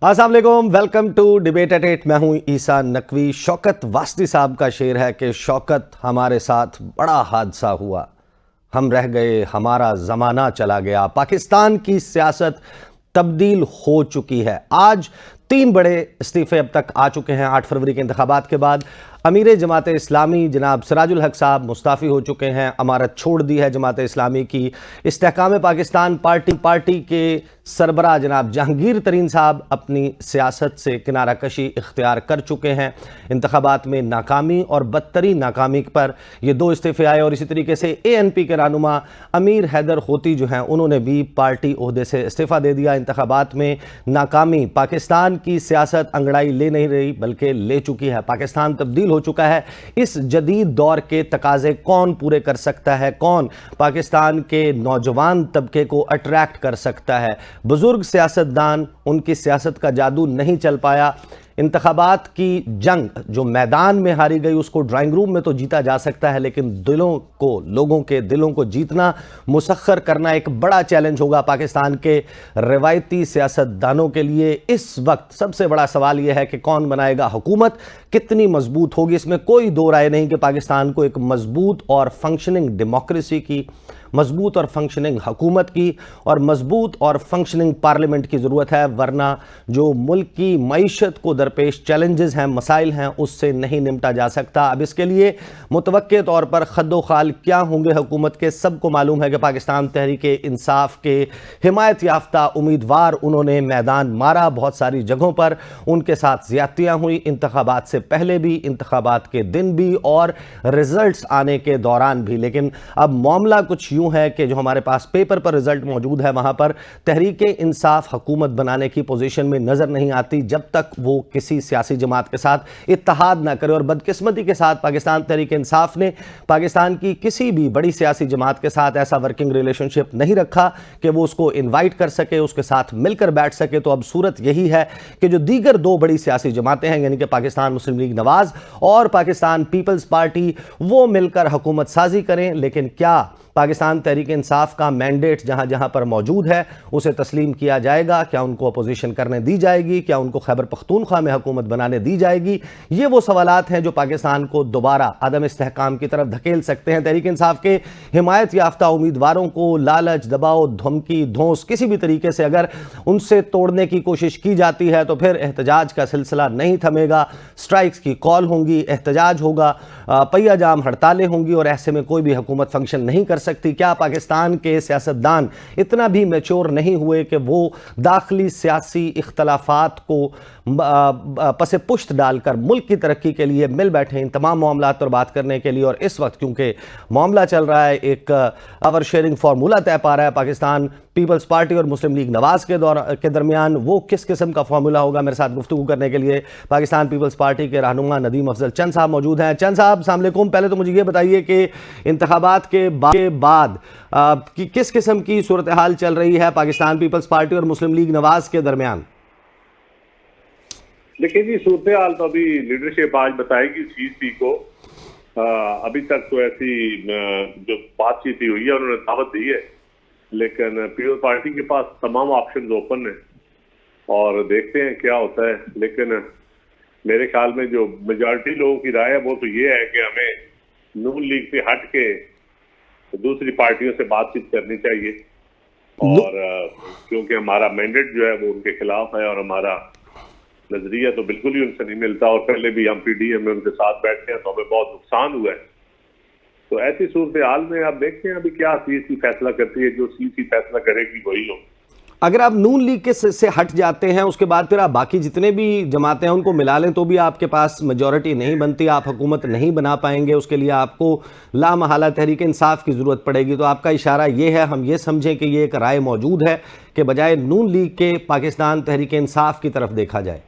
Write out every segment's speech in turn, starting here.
अस्सलाम वालेकुम, welcome to debate eight 8। मैं हूं ईसा नकवी। शौकत वास्ती साहब का शेर है कि शौकत हमारे साथ बड़ा हादसा हुआ, हम रह गए, हमारा ज़माना चला गया। पाकिस्तान की सियासत तब्दील हो चुकी है। आज 3 बड़े इस्तीफे अब तक आ चुके हैं। 8 फरवरी के इंतखाबात के बाद अमीर जमात इस्लामी जनाब सिराजुल हक साहब मुस्ताफ़ी हो चुके हैं, अमारत छोड़ दी है जमात इस्लामी की। इस्तेहकाम पाकिस्तान पार्टी के सरबरा जनाब जहांगीर तरीन साहब अपनी सियासत से किनारा कशी इख्तियार कर चुके हैं। इंतखाबात में नाकामी और बदतरीन नाकामी पर ये 2 इस्तीफे आए। और इसी तरीके से ANP के रहनुमा अमीर हैदर होती जो हैं, उन्होंने भी पार्टी ओहदे से इस्तीफ़ा दे दिया। इंतखाबात में नाकामी पाकिस्तान की सियासत अंगड़ाई ले नहीं रही बल्कि ले चुकी है। पाकिस्तान तब्दील हो चुका है। इस जदीद दौर के तकाजे कौन पूरे कर सकता है, कौन पाकिस्तान के नौजवान तबके को अट्रैक्ट कर सकता है। बुजुर्ग सियासतदान, उनकी सियासत का जादू नहीं चल पाया। इंतखाबात की जंग जो मैदान में हारी गई, उसको ड्राइंग रूम में तो जीता जा सकता है, लेकिन दिलों को, लोगों के दिलों को जीतना, मुसख्खर करना एक बड़ा चैलेंज होगा पाकिस्तान के रवायती सियासतदानों के लिए। इस वक्त सबसे बड़ा सवाल यह है कि कौन बनाएगा हुकूमत, कितनी मजबूत होगी। इसमें कोई दो राय नहीं कि पाकिस्तान को एक मजबूत और फंक्शनिंग डेमोक्रेसी की, मजबूत और फंक्शनिंग हुकूमत की और मजबूत और फंक्शनिंग पार्लियामेंट की ज़रूरत है। वरना जो मुल्क की मईशत को दरपेश चैलेंजेस हैं, मसाइल हैं, उससे नहीं निपटा जा सकता। अब इसके लिए मुतवक्के तौर पर खद्दो खाल क्या होंगे हुकूमत के, सबको मालूम है कि पाकिस्तान तहरीक इंसाफ के हिमायत याफ्ता उम्मीदवार उन्होंने मैदान मारा। बहुत सारी जगहों पर उनके साथ ज़्यादतियाँ हुई, इंतखाबात से पहले भी, इंतखाबात के दिन भी और रिजल्ट्स आने के दौरान भी। लेकिन अब मामला कुछ यूं है कि जो हमारे पास पेपर पर रिजल्ट मौजूद है, वहां पर तहरीक इंसाफ हुकूमत बनाने की पोजीशन में नजर नहीं आती जब तक वो किसी सियासी जमात के साथ इत्तेहाद ना करे। और बदकिस्मती के साथ पाकिस्तान तहरीक इंसाफ ने पाकिस्तान की किसी भी बड़ी सियासी जमात के साथ ऐसा वर्किंग रिलेशनशिप नहीं रखा कि वो उसको इन्वाइट कर सके, उसके साथ मिलकर बैठ सके। तो अब सूरत यही है कि जो दीगर 2 बड़ी सियासी जमातें हैं, यानी कि पाकिस्तान मुस्लिम लीग नवाज और पाकिस्तान पीपल्स पार्टी, वो मिलकर हुकूमत साजी करें। लेकिन क्या पाकिस्तान तहरीक इंसाफ का मैंडेट जहां जहां पर मौजूद है उसे तस्लीम किया जाएगा? क्या उनको अपोजिशन करने दी जाएगी? क्या उनको खैबर पख्तूनख्वा में हुकूमत बनाने दी जाएगी? ये वो सवालात हैं जो पाकिस्तान को दोबारा अदम इस्तेहकाम की तरफ धकेल सकते हैं। तहरीक इंसाफ के हिमायत याफ्ता उम्मीदवारों को लालच, दबाव, धमकी, धौंस, किसी भी तरीके से अगर उनसे तोड़ने की कोशिश की जाती है तो फिर एहतजाज का सिलसिला नहीं थमेगा। स्ट्राइक्स की कॉल होंगी, एहतजाज होगा, पहिया जाम हड़तालें होंगी और ऐसे में कोई भी हुकूमत फंक्शन नहीं कर सकती। क्या पाकिस्तान के सियासतदान इतना भी मैच्योर नहीं हुए कि वो दाखिली सियासी इख्तलाफात को पसे पुश्त डालकर मुल्क की तरक्की के लिए मिल बैठे इन तमाम मामलात पर बात करने के लिए? और इस वक्त क्योंकि मामला चल रहा है, एक पावर शेयरिंग फार्मूला तय पा रहा है पाकिस्तान पीपल्स पार्टी और मुस्लिम लीग नवाज के दरमियान, वो किस किस्म का फार्मूला होगा? मेरे साथ गुफ्तगू करने के लिए पाकिस्तान पीपल्स पार्टी के रहनुमा नदीम अफजल चंद साहब मौजूद हैं। चंद साहब, अस्सलाम वालेकुम। पहले तो मुझे ये बताइए कि इंतखाबात के बाद कि किस किस्म की सूरत हाल चल रही है पाकिस्तान पीपल्स पार्टी और मुस्लिम लीग नवाज के दरमियान? देखिए जी, सूरत हाल तो अभी लीडरशिप आज बताएगी CC को। अभी तक तो ऐसी जो बातचीत हुई है, उन्होंने दावत दी है, लेकिन पीपल्स पार्टी के पास तमाम ऑप्शंस ओपन है और देखते हैं क्या होता है। लेकिन मेरे ख्याल में जो मेजॉरिटी लोगों की राय है वो तो ये है कि हमें नून लीग से हट के दूसरी पार्टियों से बातचीत करनी चाहिए। और क्योंकि हमारा मैंडेट जो है वो उनके खिलाफ है और हमारा नजरिया तो बिल्कुल ही उनसे नहीं मिलता, और पहले भी हम PDM में उनके साथ बैठते हैं तो हमें बहुत नुकसान हुआ है। तो ऐसी सूरत हाल में आप देखते हैं अभी क्या CC फैसला करती है। जो CC फैसला करेगी वही हो। अगर आप नून लीग के से हट जाते हैं, उसके बाद फिर आप बाकी जितने भी जमातें हैं उनको मिला लें तो भी आपके पास मेजॉरिटी नहीं बनती, आप हुकूमत नहीं बना पाएंगे। उसके लिए आपको लामहला तहरीक इंसाफ की ज़रूरत पड़ेगी। तो आपका इशारा ये है, हम ये समझें कि ये एक राय मौजूद है कि बजाय नून लीग के पाकिस्तान तहरीक इंसाफ की तरफ देखा जाए?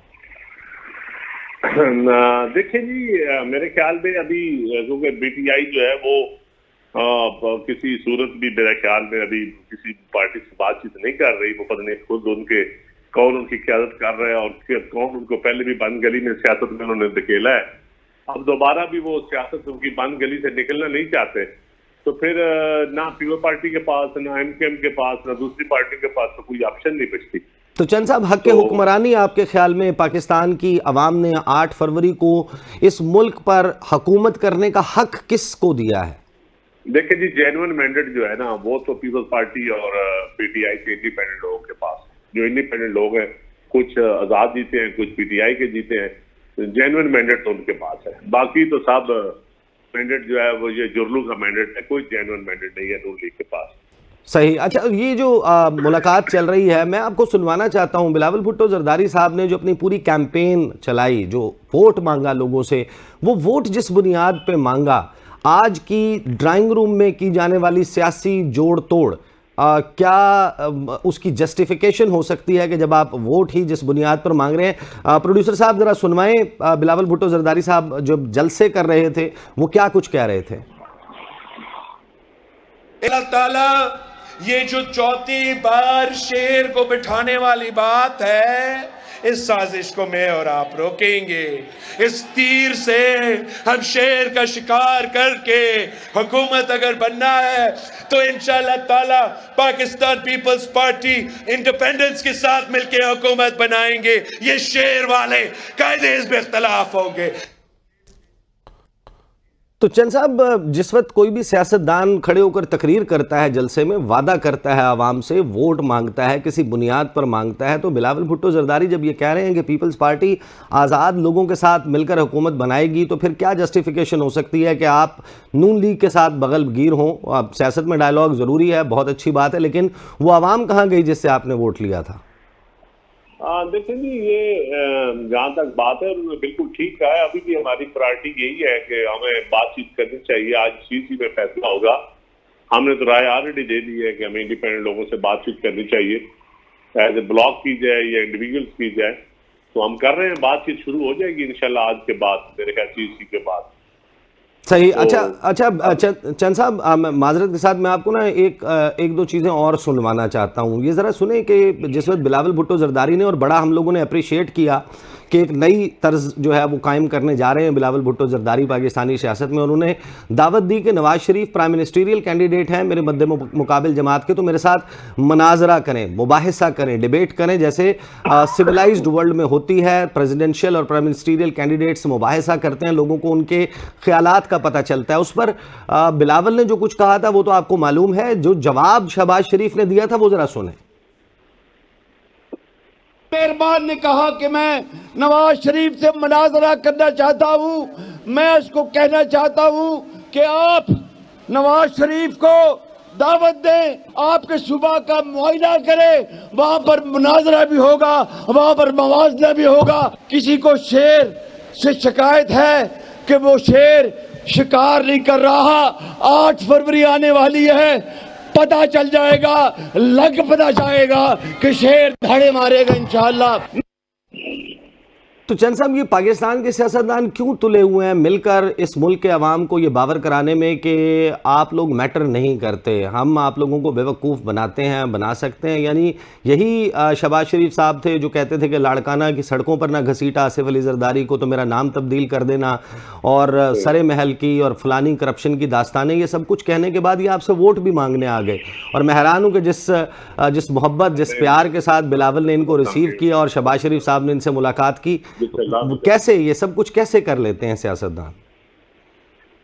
देखिए जी, मेरे ख्याल में अभी क्योंकि BTI जो है वो किसी सूरत भी मेरे ख्याल में अभी किसी पार्टी से बातचीत नहीं कर रही। वो पता नहीं खुद उनके कौन उनकी क़यादत कर रहा है और कौन उनको पहले भी बंद गली में सियासत में उन्होंने धकेला है। अब दोबारा भी वो सियासत उनकी बंद गली से निकलना नहीं चाहते। तो फिर ना पीपल्स पार्टी के पास, ना MKM के पास, ना दूसरी पार्टी के पास तो कोई ऑप्शन नहीं बचती। तो चंद साहब, हक के हुक्मरानी आपके ख्याल में पाकिस्तान की अवाम ने 8 फरवरी को इस मुल्क पर हुकूमत करने का हक किसको दिया है? देखिए जी, जेन्युइन मैंडेट जो है ना, वो तो पीपल्स पार्टी और पीटीआई के इंडिपेंडेंट लोगों के पास है। जो इंडिपेंडेंट लोग हैं, कुछ आजाद जीते हैं, कुछ पीटीआई के जीते हैं, जेन्युइन मैंडेट तो उनके पास है। बाकी तो सब मैंडेट जो है वो ये जुर्लू का मैंडेट है, कोई जेन्युइन मैंडेट नहीं है नून लीग के पास। सही। अच्छा, ये जो मुलाकात चल रही है, मैं आपको सुनवाना चाहता हूं। बिलावल भुट्टो जरदारी साहब ने जो अपनी पूरी कैंपेन चलाई, जो वोट मांगा लोगों से, वो वोट जिस बुनियाद पे मांगा, आज की ड्राइंग रूम में की जाने वाली सियासी जोड़ तोड़, क्या उसकी जस्टिफिकेशन हो सकती है कि जब आप वोट ही जिस बुनियाद पर मांग रहे हैं? प्रोड्यूसर साहब जरा सुनवाएं, बिलावल भुट्टो जरदारी साहब जब जलसे कर रहे थे वो क्या कुछ कह रहे थे। अल्लाह ताला, ये जो चौथी बार शेर को बिठाने वाली बात है, इस साजिश को मैं और आप रोकेंगे। इस तीर से हम शेर का शिकार करके हुकूमत अगर बनना है तो इंशाअल्लाह ताला पाकिस्तान पीपल्स पार्टी इंडिपेंडेंस के साथ मिलकर हुकूमत बनाएंगे। ये शेर वाले कायदे हिज़्ब इख्तिलाफ होंगे। तो चंद साहब, जिस वक्त कोई भी सियासतदान खड़े होकर तकरीर करता है, जलसे में वादा करता है, आवाम से वोट मांगता है, किसी बुनियाद पर मांगता है, तो बिलावल भुट्टो जरदारी जब ये कह रहे हैं कि पीपल्स पार्टी आज़ाद लोगों के साथ मिलकर हुकूमत बनाएगी, तो फिर क्या जस्टिफिकेशन हो सकती है कि आप नून लीग के साथ बगलगीर हों? अब सियासत में डायलॉग ज़रूरी है, बहुत अच्छी बात है, लेकिन वो आवाम कहाँ गई जिससे आपने वोट लिया था? देखिए जी, ये जहाँ तक बात है उन्होंने बिल्कुल ठीक कहा है। अभी भी हमारी प्रायोरिटी यही है कि हमें बातचीत करनी चाहिए। आज सीसी में फैसला होगा। हमने तो राय ऑलरेडी दे दी है कि हमें इंडिपेंडेंट लोगों से बातचीत करनी चाहिए, एज ए ब्लॉक की जाए या इंडिविजुअल्स की जाए। तो हम कर रहे हैं, बातचीत शुरू हो जाएगी इंशाल्लाह आज के बाद, मेरे ख्याल सीसी के बाद। सही। अच्छा चंद साहब, माजरत के साथ मैं आपको ना एक दो चीज़ें और सुनवाना चाहता हूँ। ये ज़रा सुने कि जिस वक्त बिलावल भुट्टो जरदारी ने, और बड़ा हम लोगों ने अप्रिशिएट किया कि एक नई तर्ज जो है वो कायम करने जा रहे हैं बिलावल भुट्टो जरदारी पाकिस्तानी सियासत में। उन्होंने दावत दी कि Nawaz Sharif prime ministerial candidate हैं मेरे मद्दे मुकाबिल जमात के, तो मेरे साथ मनाजरा करें, मुबाहिसा करें, डिबेट करें, जैसे सिविलाइज्ड वर्ल्ड में होती है। प्रेसिडेंशियल और प्राइम मिनिस्टरियल कैंडिडेट्स मुबाहिसा करते हैं, लोगों को उनके ख्यालात का पता चलता है। उस पर बिलावल ने जो कुछ कहा था वो तो आपको मालूम है। जो जवाब शहबाज शरीफ ने दिया था वो जरा सुने। मेहरबान ने कहा कि मैं नवाज शरीफ से मुनाजरा करना चाहता हूं। मैं उसको कहना चाहता हूं कि आप नवाज शरीफ को दावत दें, आपके सूबा का मुआयना करें, वहां पर मुनाजरा भी होगा, वहां पर मवाजना भी होगा। किसी को शेर से शिकायत है कि वो शेर शिकार नहीं कर रहा, 8 फरवरी आने वाली है, पता चल जाएगा, पता जाएगा कि शेर धड़े मारेगा इंशाअल्लाह। तो चंद साहब, ये पाकिस्तान के सियासतदान क्यों तुले हुए हैं मिलकर इस मुल्क के अवाम को ये बावर कराने में कि आप लोग मैटर नहीं करते, हम आप लोगों को बेवकूफ़ बनाते हैं, बना सकते हैं? यानी यही शहबाज शरीफ साहब थे जो कहते थे कि लाड़काना की सड़कों पर ना घसीटा आसिफ अली जरदारी को तो मेरा नाम तब्दील कर देना, और सरे महल की और फलानी करप्शन की दास्तानें, ये सब कुछ कहने के बाद ये आपसे वोट भी मांगने आ गए। और मैं हैरान हूँ कि जिस मोहब्बत, जिस प्यार के साथ बिलावल ने इनको रिसीव किया और शहबाज शरीफ साहब ने इनसे मुलाकात की, कैसे ये सब कुछ कैसे कर लेते हैं सियासतदान?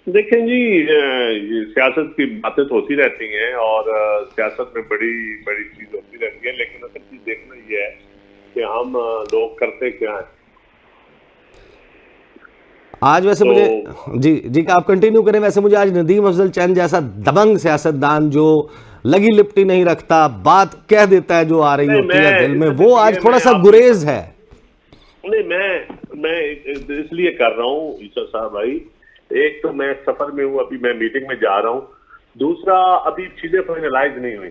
देखें जी, सियासत की बातें तो होती रहती हैं और सियासत में बड़ी बड़ी चीज होती रहती है, लेकिन असल चीज देखना ये है कि हम लोग करते क्या हैं। आज वैसे मुझे जी आप कंटिन्यू करें। वैसे मुझे आज नदीम अफजल चंद जैसा दबंग सियासतदान जो लगी लिपटी नहीं रखता, बात कह देता है जो आ रही होती है दिल में, वो आज थोड़ा सा गुरेज है। नहीं, मैं इसलिए कर रहा हूँ ईसा साहब भाई, एक तो मैं सफर में हूँ, अभी मैं मीटिंग में जा रहा हूँ, दूसरा अभी चीजें फाइनलाइज नहीं हुई।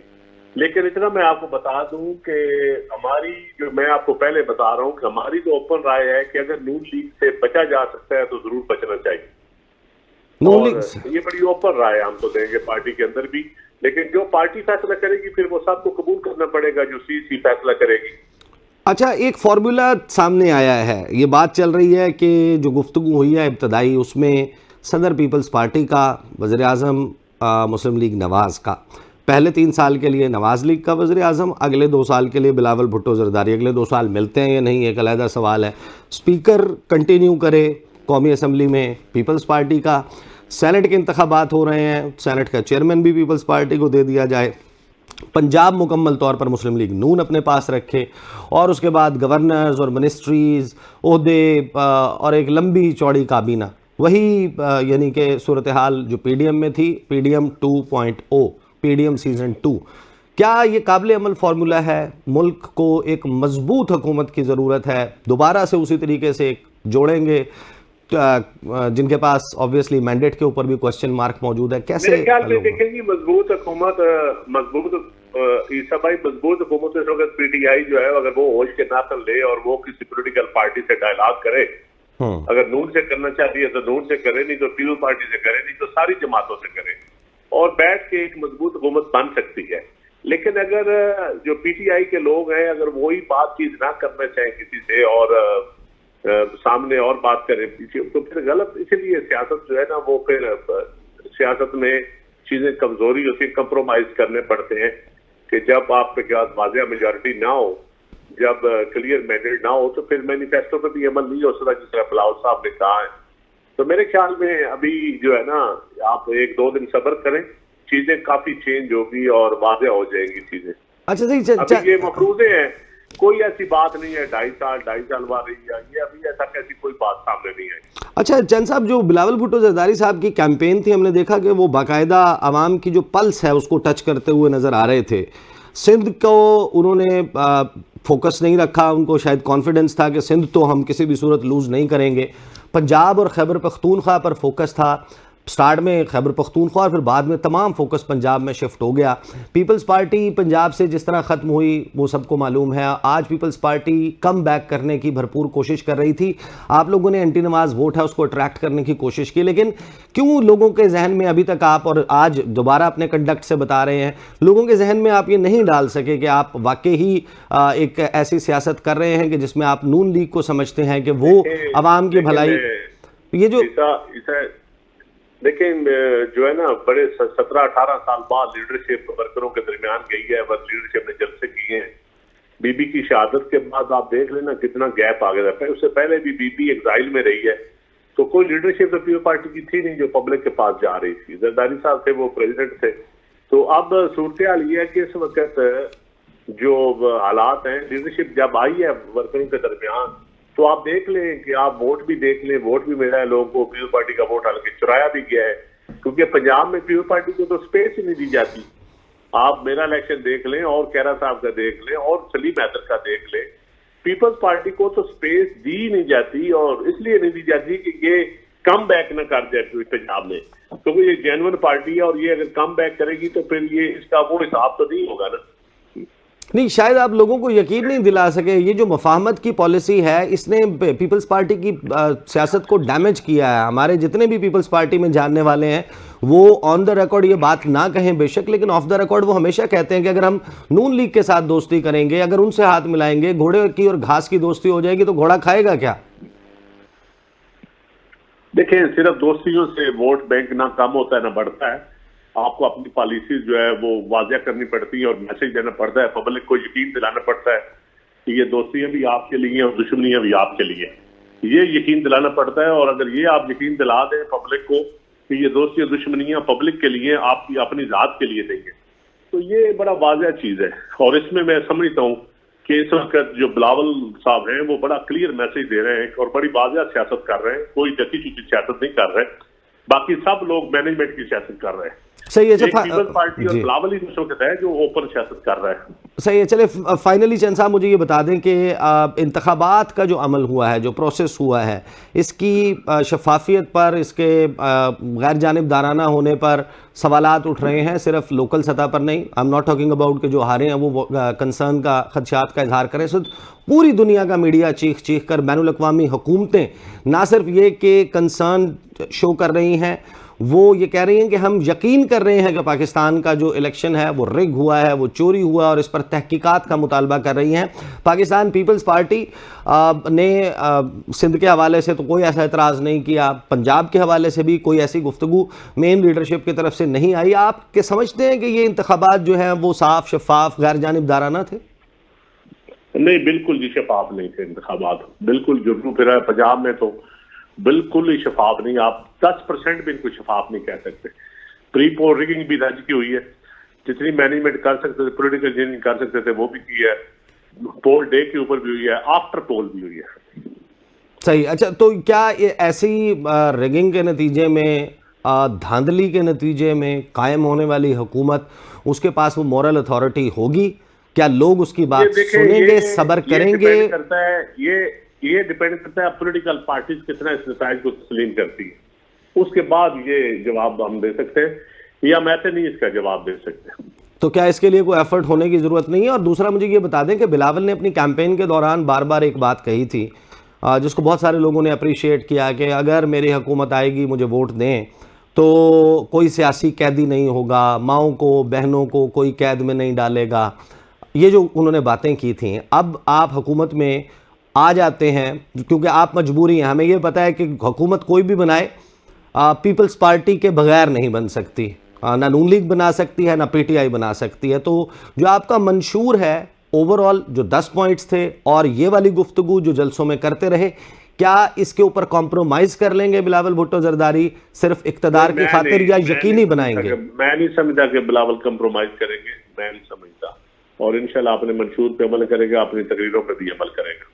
लेकिन इतना मैं आपको बता दूं कि हमारी, जो मैं आपको पहले बता रहा हूँ कि हमारी तो ओपन राय है कि अगर नून लीग से बचा जा सकता है तो जरूर बचना चाहिए। नून लीग ये बड़ी ओपन राय हम तो देंगे पार्टी के अंदर भी, लेकिन जो पार्टी फैसला करेगी फिर वो सबको कबूल करना पड़ेगा जो सीसी फैसला करेगी। अच्छा, एक फार्मूला सामने आया है, ये बात चल रही है कि जो गुफ्तगू हुई है इब्तदाई, उसमें सदर पीपल्स पार्टी का, वज़ीर आज़म मुस्लिम लीग नवाज़ का, पहले 3 साल के लिए नवाज लीग का वज़ीर आज़म, अगले 2 साल के लिए बिलावल भुट्टो ज़रदारी। अगले 2 साल मिलते हैं या नहीं, एक अलहदा सवाल है। स्पीकर कंटिन्यू करे कौमी असम्बली में पीपल्स पार्टी का, सेनेट के इंतखाबात हो रहे हैं, सेनेट का चेयरमैन भी पीपल्स पार्टी को दे दिया जाए, पंजाब मुकम्मल तौर पर मुस्लिम लीग नून अपने पास रखे, और उसके बाद गवर्नर्स और मिनिस्ट्रीज़, ओहदे और एक लंबी चौड़ी काबीना, वही यानी कि सूरत हाल जो पीडीएम में थी, पीडीएम 2.0, पीडीएम सीज़न 2। क्या ये काबिल अमल फार्मूला है? मुल्क को एक मजबूत हुकूमत की ज़रूरत है, दोबारा से उसी तरीके से एक जोड़ेंगे जिनके पास ऑब्वियसली मैंडेट के ऊपर भी क्वेश्चन मार्क मौजूद है, कैसे? मेरे ख्याल में देखेंगे मजबूत हुकूमत, ईसा भाई मजबूत हुकूमत इस वक्त पीटीआई जो है अगर वो होश के नातन ले और वो किसी पॉलिटिकल पार्टी से डायलॉग करे, अगर नून से करना चाहती है तो नून से करे, नहीं तो पीपल्स पार्टी से करे, नहीं तो सारी जमातों से करे, और बैठ के एक मजबूत हुकूमत बन सकती है। लेकिन अगर जो पीटीआई के लोग हैं अगर वही बातचीत ना करना चाहें किसी से और सामने और बात करें पीछे, तो फिर गलत। इसीलिए सियासत जो है ना वो फिर सियासत में चीजें कमजोरी होती है, कंप्रोमाइज करने पड़ते हैं कि जब आपके पास वाज़ेह मेजॉरिटी ना हो, जब क्लियर मैंडेट ना हो, तो फिर मैनिफेस्टो पे भी अमल नहीं हो सकता, जिस तरह बिलावल साहब ने कहा है। तो मेरे ख्याल में अभी जो है ना आप 1-2 दिन सब्र करें, चीजें काफी चेंज होगी और वाज़ेह हो जाएंगी चीजें। अच्छा सही, अभी ये मफरूजे हैं, कोई ऐसी बात नहीं है 2.5 साल बाद रही है, ये अभी ऐसा कैसी कोई बात सामने नहीं आई। अच्छा चंद साहब, जो बिलावल भुट्टो ज़रदारी साहब की कैंपेन थी, हमने देखा कि वो बाकायदा आवाम की जो पल्स है उसको टच करते हुए नज़र आ रहे थे। सिंध को उन्होंने फोकस नहीं रखा, उनको शायद कॉन्फिडेंस था कि सिंध तो हम किसी भी सूरत लूज़ नहीं करेंगे। पंजाब और खैबर पख्तूनख्वा पर फोकस था, स्टार्ट में खैबर पख्तूनख्वा और फिर बाद में तमाम फोकस पंजाब में शिफ्ट हो गया। पीपल्स पार्टी पंजाब से जिस तरह ख़त्म हुई वो सबको मालूम है। आज पीपल्स पार्टी कम बैक करने की भरपूर कोशिश कर रही थी। आप लोगों ने एंटी नमाज वोट है उसको अट्रैक्ट करने की कोशिश की, लेकिन क्यों लोगों के जहन में अभी तक आप, और आज दोबारा अपने कंडक्ट से बता रहे हैं, लोगों के जहन में आप ये नहीं डाल सके कि आप वाकई ही एक ऐसी सियासत कर रहे हैं कि जिसमें आप नून लीग को समझते हैं कि वो आवाम की भलाई, ये जो लेकिन जो है ना बड़े 17-18 साल बाद लीडरशिप वर्करों के दरमियान गई है, लीडरशिप ने जलसे किए हैं। बीबी की शहादत के बाद आप देख लेना कितना गैप आ गया था। उससे पहले भी बीबी एग्जाइल में रही है, तो कोई लीडरशिप तो पीपल्स पार्टी की थी नहीं जो पब्लिक के पास जा रही थी। जरदारी साहब थे, वो प्रेसिडेंट थे। तो अब सूरत हाल ये है कि इस वक्त जो हालात हैं, लीडरशिप जब आई है वर्करों के दरमियान, तो आप देख लें कि आप वोट भी देख लें, वोट भी मिला है लोगों को, पीपल्स पार्टी का वोट हालांकि चुराया भी गया है, क्योंकि पंजाब में पीपल्स पार्टी को तो स्पेस ही नहीं दी जाती। आप मेरा इलेक्शन देख लें और कैरा साहब का देख लें और सलीम हैदर का देख लें, पीपल्स पार्टी को तो स्पेस दी नहीं जाती, और इसलिए नहीं दी जाती कि ये कम बैक न कर जाए पंजाब में, क्योंकि ये जेन्युइन पार्टी है और ये अगर कम बैक करेगी तो फिर ये इसका वो हिसाब तो नहीं होगा ना। नहीं, शायद आप लोगों को यकीन नहीं दिला सके। ये जो मुफाहमत की पॉलिसी है इसने पीपल्स पार्टी की सियासत को डैमेज किया है। हमारे जितने भी पीपल्स पार्टी में जानने वाले हैं वो ऑन द रिकॉर्ड ये बात ना कहें बेशक, लेकिन ऑफ द रिकॉर्ड वो हमेशा कहते हैं कि अगर हम नून लीग के साथ दोस्ती करेंगे, अगर उनसे हाथ मिलाएंगे, घोड़े की और घास की दोस्ती हो जाएगी तो घोड़ा खाएगा क्या? देखिए, सिर्फ दोस्तियों से वोट बैंक ना कम होता है ना बढ़ता है। आपको अपनी पॉलिसी जो है वो वाज़ेह करनी पड़ती है और मैसेज देना पड़ता है, पब्लिक को यकीन दिलाना पड़ता है कि ये दोस्तियां भी आपके लिए और दुश्मनियां भी आपके लिए, ये यकीन दिलाना पड़ता है। और अगर ये आप यकीन दिला दें पब्लिक को कि ये दोस्तियां दुश्मनियां पब्लिक के लिए, आपकी अपनी जात के लिए नहीं है, तो ये बड़ा वाज़ेह चीज है। और इसमें मैं समझता हूँ कि इस वक्त जो बिलावल साहब हैं वो बड़ा क्लियर मैसेज दे रहे हैं और बड़ी वाज़ेह सियासत कर रहे हैं, कोई जची चुची सियासत नहीं कर रहे। बाकी सब लोग मैनेजमेंट की सियासत कर रहे हैं। सही है, पीपल्स पार्टी और बिलावल ही दूसरों के तहत जो ओपन सियासत कर रहा है। सही है। चले फाइनली चंद साहब मुझे ये बता दें कि इंतखाबात का जो अमल हुआ है, जो प्रोसेस हुआ है, इसकी शफाफियत पर, इसके गैर जानिबदाराना होने पर सवालात उठ रहे हैं, सिर्फ लोकल सतह पर नहीं। I am not talking about कि जो हारे हैं वो कंसर्न का, खदशात का इजहार करें। सो पूरी दुनिया का मीडिया चीख चीख कर, बैनुल अक़वामी हुकूमतें ना सिर्फ ये कि कंसर्न शो कर रही हैं, वो ये कह रही हैं कि हम यकीन कर रहे हैं कि पाकिस्तान का जो इलेक्शन है वो रिग हुआ है, वो चोरी हुआ, और इस पर तहकीकात का मुतालबा कर रही हैं। पाकिस्तान पीपल्स पार्टी ने सिंध के हवाले से तो कोई ऐसा एतराज़ नहीं किया, पंजाब के हवाले से भी कोई ऐसी गुफ्तगू मेन लीडरशिप की तरफ से नहीं आई। आप क्या समझते हैं कि ये इंतखाबात जो हैं वो साफ, शफाफ, गैर जानिबदाराना थे? नहीं, बिल्कुल जी शफाफ नहीं थे इंतखाबात, बिल्कुल जुर्म फिरा है पंजाब में तो बिल्कुल ही शफाफ नहीं। आप 10% भी इनको शफाफ नहीं कह सकते। प्री पोल रिगिंग भी रज की हुई है, जितनी मैनेजमेंट कर सकते थे, पॉलिटिकल इंजीनियरिंग कर सकते थे वो भी की है, पोल डे के ऊपर भी हुई है, आफ्टर पोल भी हुई है। सही। अच्छा, तो क्या ये ऐसी रिगिंग के नतीजे में, धांधली के नतीजे में कायम होने वाली हुकूमत, उसके पास वो मॉरल अथॉरिटी होगी? क्या लोग उसकी बात सुनेंगे, सब्र करेंगे? ये करता है, ये डिपेंड करता है पॉलिटिकल पार्टीज कितना इस नताइज को तस्लीम करती है, उसके बाद ये जवाब हम दे सकते हैं, या मैं तो नहीं इसका जवाब दे सकते। तो क्या इसके लिए कोई एफर्ट होने की जरूरत नहीं है? और दूसरा मुझे ये बता दें कि बिलावल ने अपनी कैंपेन के दौरान बार बार एक बात कही थी, जिसको बहुत सारे लोगों ने अप्रिशिएट किया, कि अगर मेरी हुकूमत आएगी, मुझे वोट दें, तो कोई सियासी कैदी नहीं होगा, माओं को, बहनों को कोई कैद में नहीं डालेगा। ये जो उन्होंने बातें की थी, अब आप हुकूमत में आ जाते हैं क्योंकि आप मजबूरी हैं। हमें ये पता है कि हुकूमत कोई भी बनाए, पीपल्स पार्टी के बगैर नहीं बन सकती, ना नून लीग बना सकती है, ना पीटीआई बना सकती है। तो जो आपका मंशूर है ओवरऑल, जो 10 पॉइंट्स थे और ये वाली गुफ्तगू जो जलसों में करते रहे, क्या इसके ऊपर कॉम्प्रोमाइज कर लेंगे बिलावल भुट्टो जरदारी सिर्फ इक्तदार की खातिर, या यकीनी बनाएंगे? मैं नहीं समझता कि बिलावल कॉम्प्रोमाइज करेंगे, मैं नहीं समझता, और इंशाल्लाह अपने मंशूर पे अमल करेगा, अपनी तकरीरों पे भी अमल करेगा।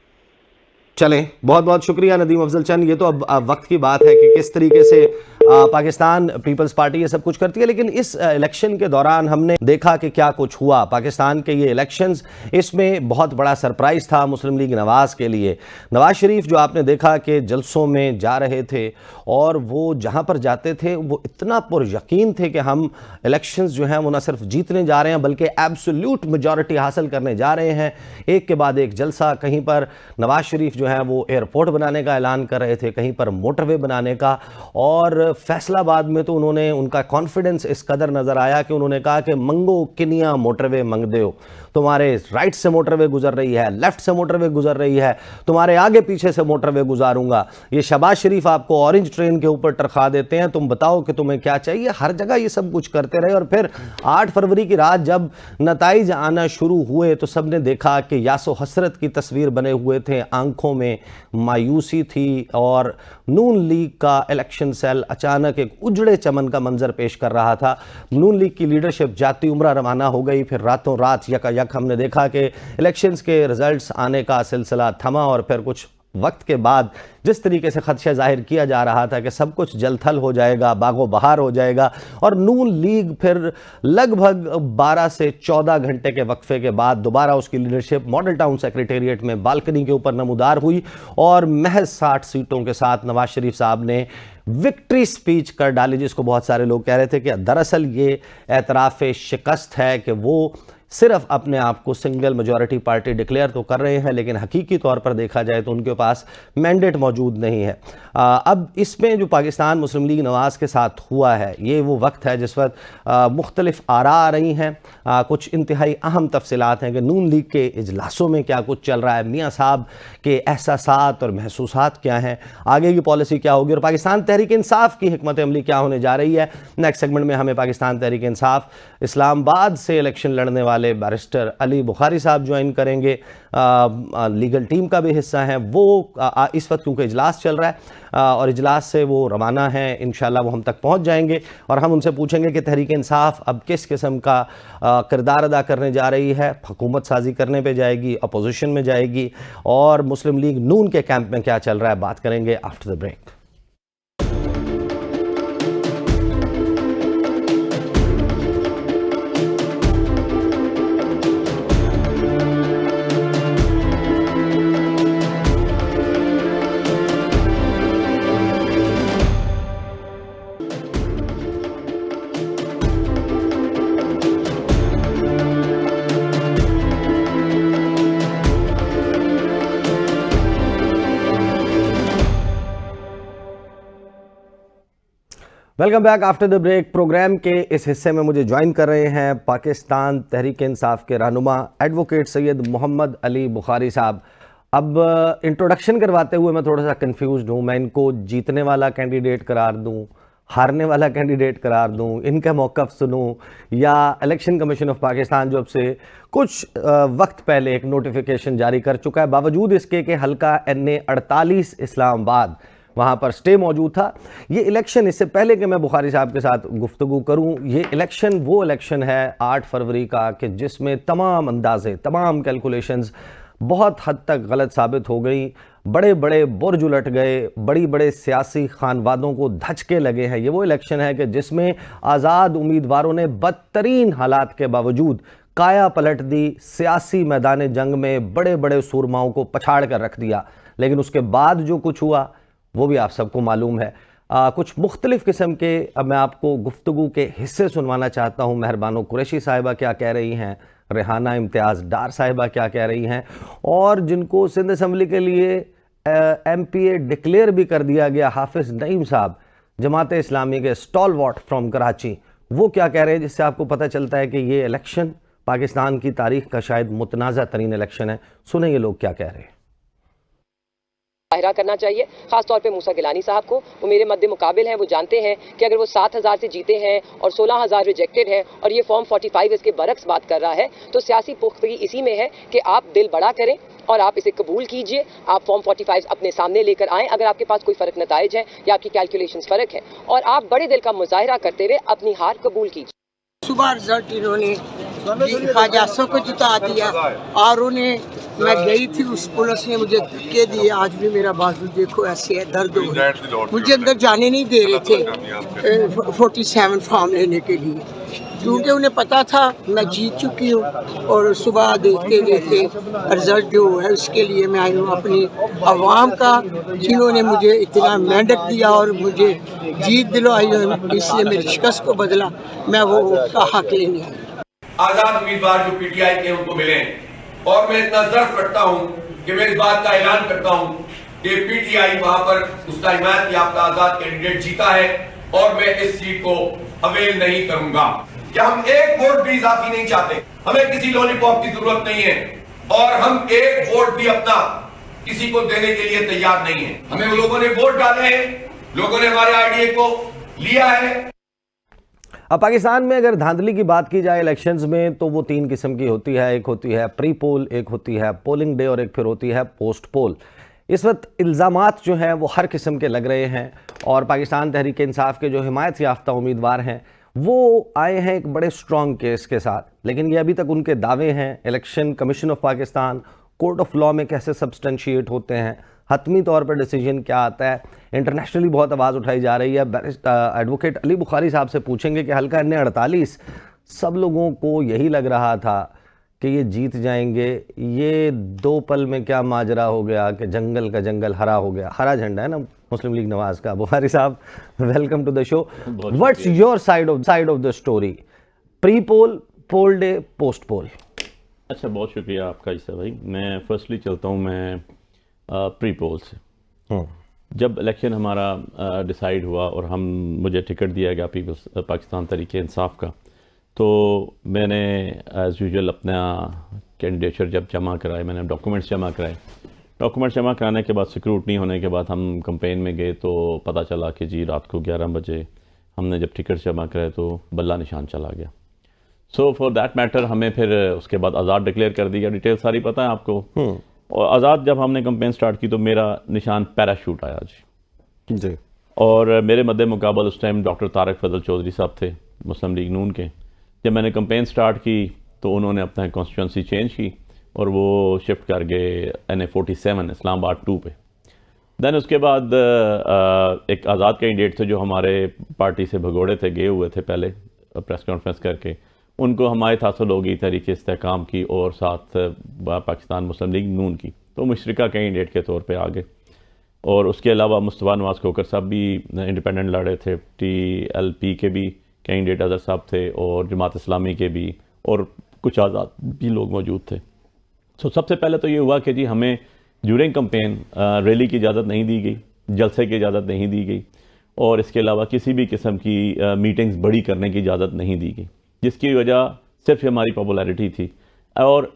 चलें, बहुत बहुत शुक्रिया नदीम अफजल चंद। ये तो अब वक्त की बात है कि किस तरीके से पाकिस्तान पीपल्स पार्टी ये सब कुछ करती है, लेकिन इस इलेक्शन के दौरान हमने देखा कि क्या कुछ हुआ। पाकिस्तान के ये इलेक्शंस, इसमें बहुत बड़ा सरप्राइज़ था मुस्लिम लीग नवाज़ के लिए। नवाज़ शरीफ जो आपने देखा कि जलसों में जा रहे थे, और वो जहाँ पर जाते थे वो इतना पुरयकीन थे कि हम इलेक्शंस जो हैं वो न सिर्फ जीतने जा रहे हैं बल्कि एब्सोल्यूट मेजॉरिटी हासिल करने जा रहे हैं। एक के बाद एक जलसा, कहीं पर नवाज़ शरीफ जो है वो एयरपोर्ट बनाने का ऐलान कर रहे थे, कहीं पर मोटरवे बनाने का, और फैसलाबाद में तो उन्होंने, उनका कॉन्फिडेंस इस कदर नज़र आया कि उन्होंने कहा कि मंगो किनिया मोटरवे मंग दो, तुम्हारे राइट से मोटरवे गुजर रही है, लेफ्ट से मोटरवे गुजर रही है, तुम्हारे आगे पीछे से मोटरवे गुजारूंगा। ये शहबाज शरीफ आपको ऑरेंज ट्रेन के ऊपर टरखा देते हैं, तुम बताओ कि तुम्हें क्या चाहिए। हर जगह ये सब कुछ करते रहे, और फिर 8 फरवरी की रात जब नताइज आना शुरू हुए तो सबने देखा कि यासो हसरत की तस्वीर बने हुए थे, आंखों में मायूसी थी, और नून लीग का इलेक्शन सेल अचानक एक उजड़े चमन का मंजर पेश कर रहा था। नून लीग की लीडरशिप जाती उम्रा रवाना हो गई, फिर रातों रात यकायक हमने देखा कि इलेक्शंस के रिजल्ट्स आने का सिलसिला थमा, और फिर कुछ वक्त के बाद जिस तरीके से खदशा जाहिर किया जा रहा था कि सब कुछ जलथल हो जाएगा, बागो बहार हो जाएगा, और नून लीग फिर लगभग 12 से 14 घंटे के वक्फे के बाद दोबारा उसकी लीडरशिप मॉडल टाउन सेक्रेटेरिएट में बालकनी के ऊपर नमूदार हुई, और महज 60 सीटों के साथ नवाज शरीफ साहब ने विक्ट्री स्पीच कर डाली, जिसको बहुत सारे लोग कह रहे थे कि दरअसल ये एतराफ़ शिकस्त है कि वो सिर्फ अपने आप को सिंगल मेजॉरिटी पार्टी डिक्लेयर तो कर रहे हैं, लेकिन हकीकी तौर पर देखा जाए तो उनके पास मैंडेट मौजूद नहीं है। अब इसमें जो पाकिस्तान मुस्लिम लीग नवाज़ के साथ हुआ है, ये वो वक्त है जिस वक्त मुख्तलिफ आरा आ रही हैं, कुछ इंतहाई अहम तफसीलात हैं कि नून लीग के इजलासों में क्या कुछ चल रहा है, मियाँ साहब के एहसासात और महसूसात क्या हैं, आगे की पॉलिसी क्या होगी, और पाकिस्तान तहरीक इंसाफ की हिकमत अमली क्या होने जा रही है। नेक्स्ट सेगमेंट में हमें पाकिस्तान तहरीक इंसाफ इस्लामाबाद से इलेक्शन लड़ने वाले बैरिस्टर अली बुखारी साहब ज्वाइन करेंगे, लीगल टीम का भी हिस्सा हैं वो। इस वक्त क्योंकि इजलास चल रहा है और इजलास से वो रवाना हैं, इंशाल्लाह वो हम तक पहुंच जाएंगे, और हम उनसे पूछेंगे कि तहरीक इंसाफ अब किस किस्म का किरदार अदा करने जा रही है, हुकूमत साजी करने पे जाएगी, अपोजिशन में जाएगी, और मुस्लिम लीग नून के कैंप में क्या चल रहा है, बात करेंगे after the break. Welcome back after the break. Programme के इस हिस्से में मुझे ज्वाइन कर रहे हैं पाकिस्तान तहरीक इंसाफ के रहनुमा एडवोकेट सैयद मोहम्मद अली बुखारी साहब। अब इंट्रोडक्शन करवाते हुए मैं थोड़ा सा कंफ्यूज्ड हूँ। मैं इनको जीतने वाला कैंडिडेट करार दूँ, हारने वाला कैंडिडेट करार दूँ, इनका मौक़िफ़ सुनूँ, या इलेक्शन कमीशन ऑफ पाकिस्तान जो अब से कुछ वक्त पहले एक नोटिफिकेशन जारी कर चुका है, बावजूद इसके कि हल्का NA 48 इस्लामाबाद वहाँ पर स्टे मौजूद था। ये इलेक्शन, इससे पहले कि मैं बुखारी साहब के साथ गुफ्तगू करूँ, ये इलेक्शन वो इलेक्शन है 8 फरवरी का कि जिसमें तमाम अंदाज़े, तमाम कैलकुलेशंस बहुत हद तक गलत साबित हो गई। बड़े बड़े बुर्ज उलट गए, बड़ी बड़े सियासी खानवादों को धचके लगे हैं। ये वो इलेक्शन है कि जिसमें आज़ाद उम्मीदवारों ने बदतरीन हालात के बावजूद काया पलट दी, सियासी मैदान जंग में बड़े बड़े सूरमाओं को पछाड़ कर रख दिया। लेकिन उसके बाद जो कुछ हुआ वो भी आप सबको मालूम है। कुछ मुख्तलिफ़ किस्म के अब मैं आपको गुफ्तगू के हिस्से सुनवाना चाहता हूँ। मेहरबानो कुरैशी साहिबा क्या कह रही हैं, रेहाना इम्तियाज़ डार साहिबा क्या कह रही हैं, और जिनको सिंध असम्बली के लिए MPA डिक्लेयर भी कर दिया गया हाफिज़ नईम साहब, जमात इस्लामी के स्टॉलवॉट फ्रॉम कराची, वो क्या कह रहे हैं, जिससे आपको पता चलता है कि ये इलेक्शन पाकिस्तान की तारीख का शायद मुतनाज़ा तरीन इलेक्शन है। सुने ये लोग क्या कह रहे हैं। मुजाहिरा करना चाहिए, खासतौर पे मूसा गिलानी साहब को। वो मेरे मद्दे मुकाबिल हैं, वो जानते हैं कि अगर वो 7,000 से जीते हैं और 16,000 रिजेक्टेड है और ये फॉर्म 45 इसके बरक्स बात कर रहा है, तो सियासी पुख्तगी इसी में है कि आप दिल बड़ा करें और आप इसे कबूल कीजिए। आप फॉर्म 45 अपने सामने लेकर आएँ अगर आपके पास कोई फ़र्क नताइज है या आपकी कैलकुलेशंस फ़र्क है, और आप बड़े दिल का मुजाहिरा करते हुए अपनी हार कबूल कीजिए। सुबह रिजल्ट इन्होंने ख्वाजासों को जिता दिया और उन्हें, मैं गई थी, उस पुलिस ने मुझे धक्के दिए। आज भी मेरा बाजू देखो ऐसे है, दर्द हो रहा है। मुझे अंदर जाने नहीं दे रहे थे 47 फॉर्म लेने के लिए, क्योंकि उन्हें पता था मैं जीत चुकी हूँ। और सुबह देखते देखते रिजल्ट जो है उसके लिए मैं आई हूँ अपनी आवाम का, जिन्होंने मुझे इतना मेहनत दिया और मुझे जीत दिलवाई है, इसलिए मेरी शिकस्त को बदला, मैं वो का हक लेने आई। आजाद उम्मीदवार जो PTI के उनको मिले, और मैं इतना जर्फ रखता हूं कि मैं इस बात का ऐलान करता हूं कि PTI वहां पर उसका हिमायत याफ्ता आजाद कैंडिडेट जीता है और मैं इस सीट को अवेल नहीं करूंगा। क्या हम एक वोट भी इजाफी नहीं चाहते, हमें किसी लॉलीपॉप की जरूरत नहीं है, और हम एक वोट भी अपना किसी को देने के लिए तैयार नहीं है। हमें लोगों ने वोट डाले हैं, लोगों ने हमारे IDA को लिया है। अब पाकिस्तान में अगर धांधली की बात की जाए इलेक्शंस में, तो वो 3 किस्म की होती है। एक होती है प्री पोल, एक होती है पोलिंग डे, और एक फिर होती है पोस्ट पोल। इस वक्त इल्ज़ामात जो हैं वो हर किस्म के लग रहे हैं, और पाकिस्तान तहरीक इंसाफ के जो हिमायत याफ्ता उम्मीदवार हैं वो आए हैं एक बड़े स्ट्रॉन्ग केस के साथ। लेकिन ये अभी तक उनके दावे हैं, election commission of Pakistan, court of law में कैसे सब्सटेंशिएट होते हैं, हतमी तौर पर डिसीजन क्या आता है, इंटरनेशनली बहुत आवाज़ उठाई जा रही है। एडवोकेट अली बुखारी साहब से पूछेंगे कि हल्का NA 48 सब लोगों को यही लग रहा था कि ये जीत जाएंगे, ये 2 पल में क्या माजरा हो गया कि जंगल का जंगल हरा हो गया। हरा झंडा है ना मुस्लिम लीग नवाज का। बुखारी साहब, welcome to the show. What's your side of the story, pre poll, poll day, post poll? अच्छा, बहुत शुक्रिया आपका ईसा भाई। मैं फर्स्टली चलता हूँ मैं प्री पोल से। जब इलेक्शन हमारा डिसाइड हुआ और मुझे टिकट दिया गया पीपल्स पाकिस्तान तहरीक इंसाफ का, तो मैंने एज़ यूजुअल अपना कैंडिडेचर जब जमा कराए, मैंने डॉक्यूमेंट्स जमा कराए। डॉक्यूमेंट्स जमा कराने के बाद सिक्योरिटी होने के बाद हम कैंपेन में गए, तो पता चला कि जी रात को 11 बजे हमने जब टिकट जमा कराए तो बल्ला निशान चला गया। सो फॉर दैट मैटर हमें फिर उसके बाद आज़ाद डिक्लेयर कर दिया। डिटेल सारी पता है आपको। और आज़ाद जब हमने कैंपेन स्टार्ट की तो मेरा निशान पैराशूट आया जी। और मेरे मद्दे मुकाबल उस टाइम डॉक्टर तारक फजल चौधरी साहब थे मुस्लिम लीग नून के। जब मैंने कैंपेन स्टार्ट की तो उन्होंने अपना कॉन्स्टिट्यूंसी चेंज की और वो शिफ्ट कर गए NA 47 इस्लामाबाद 2 पे। दैन उसके बाद एक आज़ाद कैंडिडेट थे जो हमारे पार्टी से भगोड़े थे, गए हुए थे पहले प्रेस कॉन्फ्रेंस करके, उनको हमारे हासिल होगी तरीके इस्तेहकाम की और साथ पाकिस्तान मुस्लिम लीग नून की, तो मुशरिका कैंडिडेट के तौर पे आ गए। और उसके अलावा मुस्तफ़ा नवाज़ खोकर साहब भी इंडिपेंडेंट लड़े थे, TLP के भी कैंडिडेट अजहर साहब थे और जमात इस्लामी के भी, और कुछ आज़ाद भी लोग मौजूद थे। तो सबसे पहले तो ये हुआ कि जी हमें ड्यूरिंग कैंपेन रैली की इजाज़त नहीं दी गई, जलसे की इजाज़त नहीं दी गई, और इसके अलावा किसी भी किस्म की मीटिंग्स बड़ी करने की इजाज़त नहीं दी गई, जिसकी वजह सिर्फ हमारी पॉपुलैरिटी थी। और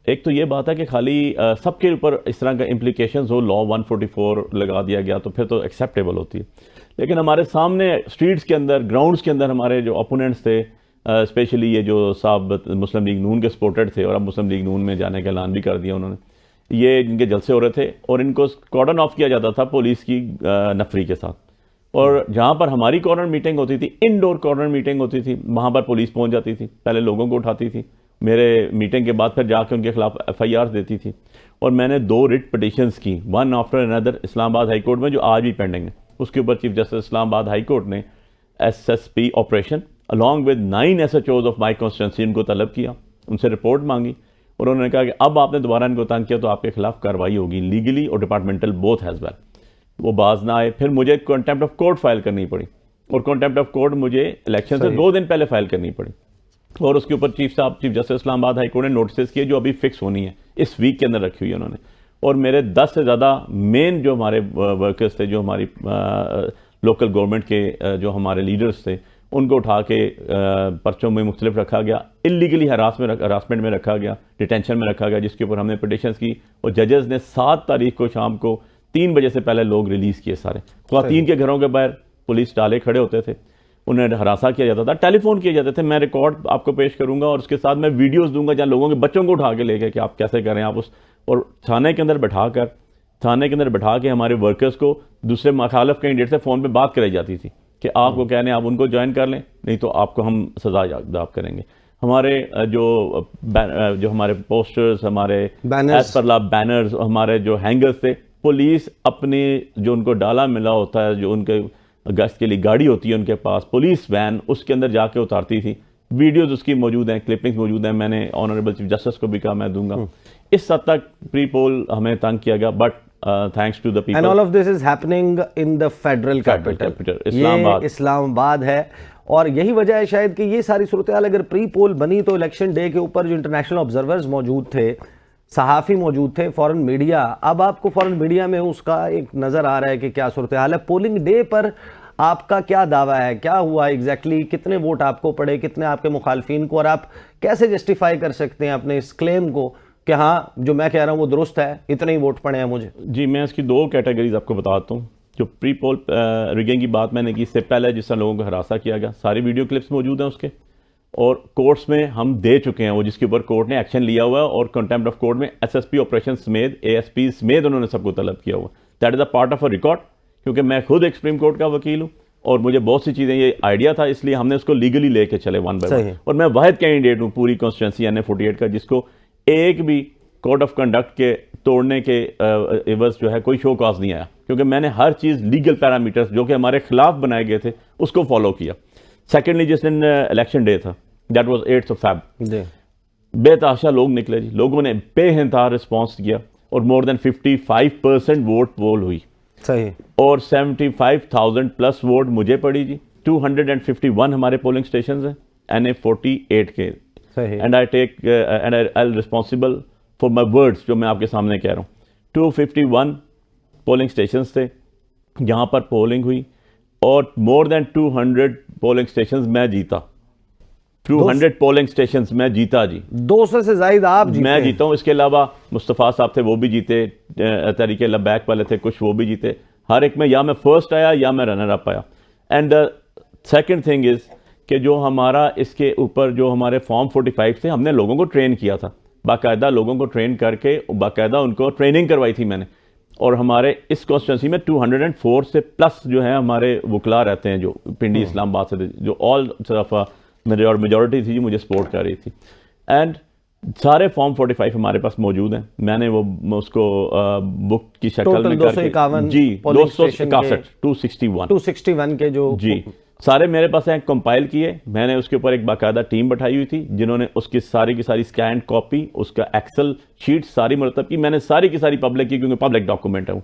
एक तो ये बात है कि खाली सबके ऊपर इस तरह का इम्प्लीकेशंस हो, लॉ 144 लगा दिया गया तो फिर तो एक्सेप्टेबल होती है, लेकिन हमारे सामने स्ट्रीट्स के अंदर, ग्राउंड्स के अंदर हमारे जो ओपोनेंट्स थे, स्पेशली ये जो साहब मुस्लिम लीग नून के सपोर्टेड थे और अब मुस्लिम लीग नून में जाने का ऐलान भी कर दिया उन्होंने, ये जिनके जलसे हो रहे थे और इनको कॉर्डन ऑफ किया जाता था पुलिस की नफरी के साथ। और जहाँ पर हमारी कॉर्नर मीटिंग होती थी, इंडोर कॉर्नर मीटिंग होती थी, वहाँ पर पुलिस पहुँच जाती थी, पहले लोगों को उठाती थी, मेरे मीटिंग के बाद फिर जाके उनके खिलाफ FIR देती थी। और मैंने 2 रिट पिटिशंस की, one after another, Islamabad high court में जो आज भी पेंडिंग है। उसके ऊपर chief justice Islamabad high court ने SSP operation along with 9 SHOs of my constituency उनको तलब किया, उनसे रिपोर्ट मांगी और उन्होंने कहा कि अब आपने दोबारा इनको तंग किया तो आपके खिलाफ कार्रवाई होगी, लीगली और डिपार्टमेंटल बोथ हैज़ वेल। वो बाज ना आए, फिर मुझे कंटेम्प्ट ऑफ कोर्ट फाइल करनी पड़ी और कंटेम्प्ट ऑफ कोर्ट मुझे इलेक्शन से 2 दिन पहले फाइल करनी पड़ी। और उसके ऊपर chief justice Islamabad high court ने नोटिस किए जो अभी फिक्स होनी है, इस वीक के अंदर रखी हुई है उन्होंने। और मेरे 10 से ज़्यादा मेन जो हमारे वर्कर्स थे, जो हमारी लोकल गवर्नमेंट के जो हमारे लीडर्स थे, उनको उठा के पर्चों में मुख्तलिफ रखा गया, इलीगली हरासमेंट में रखा गया, डिटेंशन में रखा गया, जिसके ऊपर हमने पिटिशंस की और जजेस ने 7 तारीख को शाम को 3 बजे से पहले लोग रिलीज़ किए सारे। ख़वातीन के घरों के बाहर पुलिस डाले खड़े होते थे, उन्हें हरासा किया जाता था, टेलीफोन किए जाते थे। मैं रिकॉर्ड आपको पेश करूंगा और उसके साथ मैं वीडियोस दूंगा जहां लोगों के बच्चों को उठा के लेके कि आप कैसे करें आप उस, और थाने के अंदर बैठा के हमारे वर्कर्स को दूसरे मुखालिफ कैंडिडेट से फ़ोन पे बात कराई जाती थी कि आपको कहने आप उनको ज्वाइन कर लें, नहीं तो आपको हम सजा याब करेंगे। हमारे जो हमारे पोस्टर्स, हमारे एज पर लॉ बैनर्स, हमारे जो हैंगर्स थे, पुलिस अपने जो उनको डाला मिला होता है, जो उनके गश्त के लिए गाड़ी होती है उनके पास, पुलिस वैन, उसके अंदर जाके उतारती थी। वीडियोस उसकी मौजूद हैं, क्लिपिंग्स मौजूद हैं, मैंने ऑनरेबल चीफ जस्टिस को भी कहा मैं दूंगा। इस हद तक प्री पोल हमें तंग किया गया, but thanks to the people. And all of this is happening in the federal capital Islamabad है। और यही वजह है शायद कि ये सारी सूरत हाल अगर प्री पोल बनी तो इलेक्शन डे के ऊपर जो इंटरनेशनल ऑब्जर्वर्स मौजूद थे, सहाफ़ी मौजूद थे, फॉरेन मीडिया, अब आपको फॉरेन मीडिया में उसका एक नज़र आ रहा है कि क्या सूरत हाल है। पोलिंग डे पर आपका क्या दावा है, क्या हुआ एग्जैक्टली, कितने वोट आपको पड़े, कितने आपके मुखालफिन को, और आप कैसे जस्टिफाई कर सकते हैं अपने इस क्लेम को कि हाँ जो मैं कह रहा हूँ वो दुरुस्त है, इतने ही वोट पड़े हैं मुझे? जी, मैं इसकी 2 कैटेगरीज आपको बताता हूँ। जो प्री पोल रिगिंग की बात मैंने की, इससे पहले जिस तरह लोगों को हरासा किया गया, सारी वीडियो क्लिप्स मौजूद हैं उसके, और कोर्ट्स में हम दे चुके हैं वो, जिसके ऊपर कोर्ट ने एक्शन लिया हुआ है, और कंटेम्प्ट ऑफ कोर्ट में SSP ऑपरेशन समेत, ASP समेत उन्होंने सबको तलब किया हुआ। That is a part of a record, क्योंकि मैं खुद एक सुप्रीम कोर्ट का वकील हूँ और मुझे बहुत सी चीज़ें ये आइडिया था, इसलिए हमने उसको लीगली लेके चले 1 बाय 1। और मैं वाहिद कैंडिडेट हूँ पूरी कॉन्स्टिट्यूंसी NA 48 का जिसको एक भी कोड ऑफ कंडक्ट के तोड़ने के एवज जो है कोई शो कॉज नहीं आया, क्योंकि मैंने हर चीज़ लीगल पैरामीटर्स जो कि हमारे खिलाफ बनाए गए थे उसको फॉलो किया। सेकेंडली, जिस दिन इलेक्शन डे था, दैट वाज 8 Feb, बेतहाशा लोग निकले जी, लोगों ने बेइंतहा रिस्पॉन्स किया और मोर देन 55% वोट पोल हुई। सही। और 75,000 प्लस वोट मुझे पड़ी जी। 251 हमारे पोलिंग स्टेशन हैं NA 48 के। सही। And I responsible for my words, जो मैं आपके सामने कह रहा हूँ। 251 पोलिंग स्टेशन थे जहाँ पर पोलिंग हुई, और मोर देन 200 पोलिंग स्टेशन मैं जीता। 200 पोलिंग स्टेशन मैं जीता जी। 200 से ज्यादा आप जीते? मैं जीता हूँ। इसके अलावा मुस्तफ़ा साहब थे, वो भी जीते, तरीके लबैक वाले थे कुछ, वो भी जीते। हर एक में या मैं फर्स्ट आया या मैं रनर अप आया। And the second thing is कि जो हमारा इसके ऊपर जो हमारे फॉर्म 45 थे, हमने लोगों को ट्रेन किया था, बाकायदा लोगों को ट्रेन करके बाकायदा उनको ट्रेनिंग करवाई थी मैंने। और हमारे इस कॉन्स्टिट्यूंसी में 204 से प्लस जो है हमारे वकला रहते हैं, जो पिंडी इस्लामाबाद से थे, जो ऑल तरफ मेजॉरिटी थी, मुझे सपोर्ट कर रही थी। एंड सारे फॉर्म 45 हमारे पास मौजूद हैं। मैंने वो उसको बुक की शक्ल में करके जी 261 के जो जी सारे मेरे पास हैं, कंपाइल किए मैंने। उसके ऊपर एक बाकायदा टीम बैठाई हुई थी जिन्होंने उसकी सारी की सारी स्कैन कॉपी, उसका एक्सेल शीट सारी मुरतब की। मैंने सारी की सारी पब्लिक की, क्योंकि पब्लिक डॉक्यूमेंट है वो।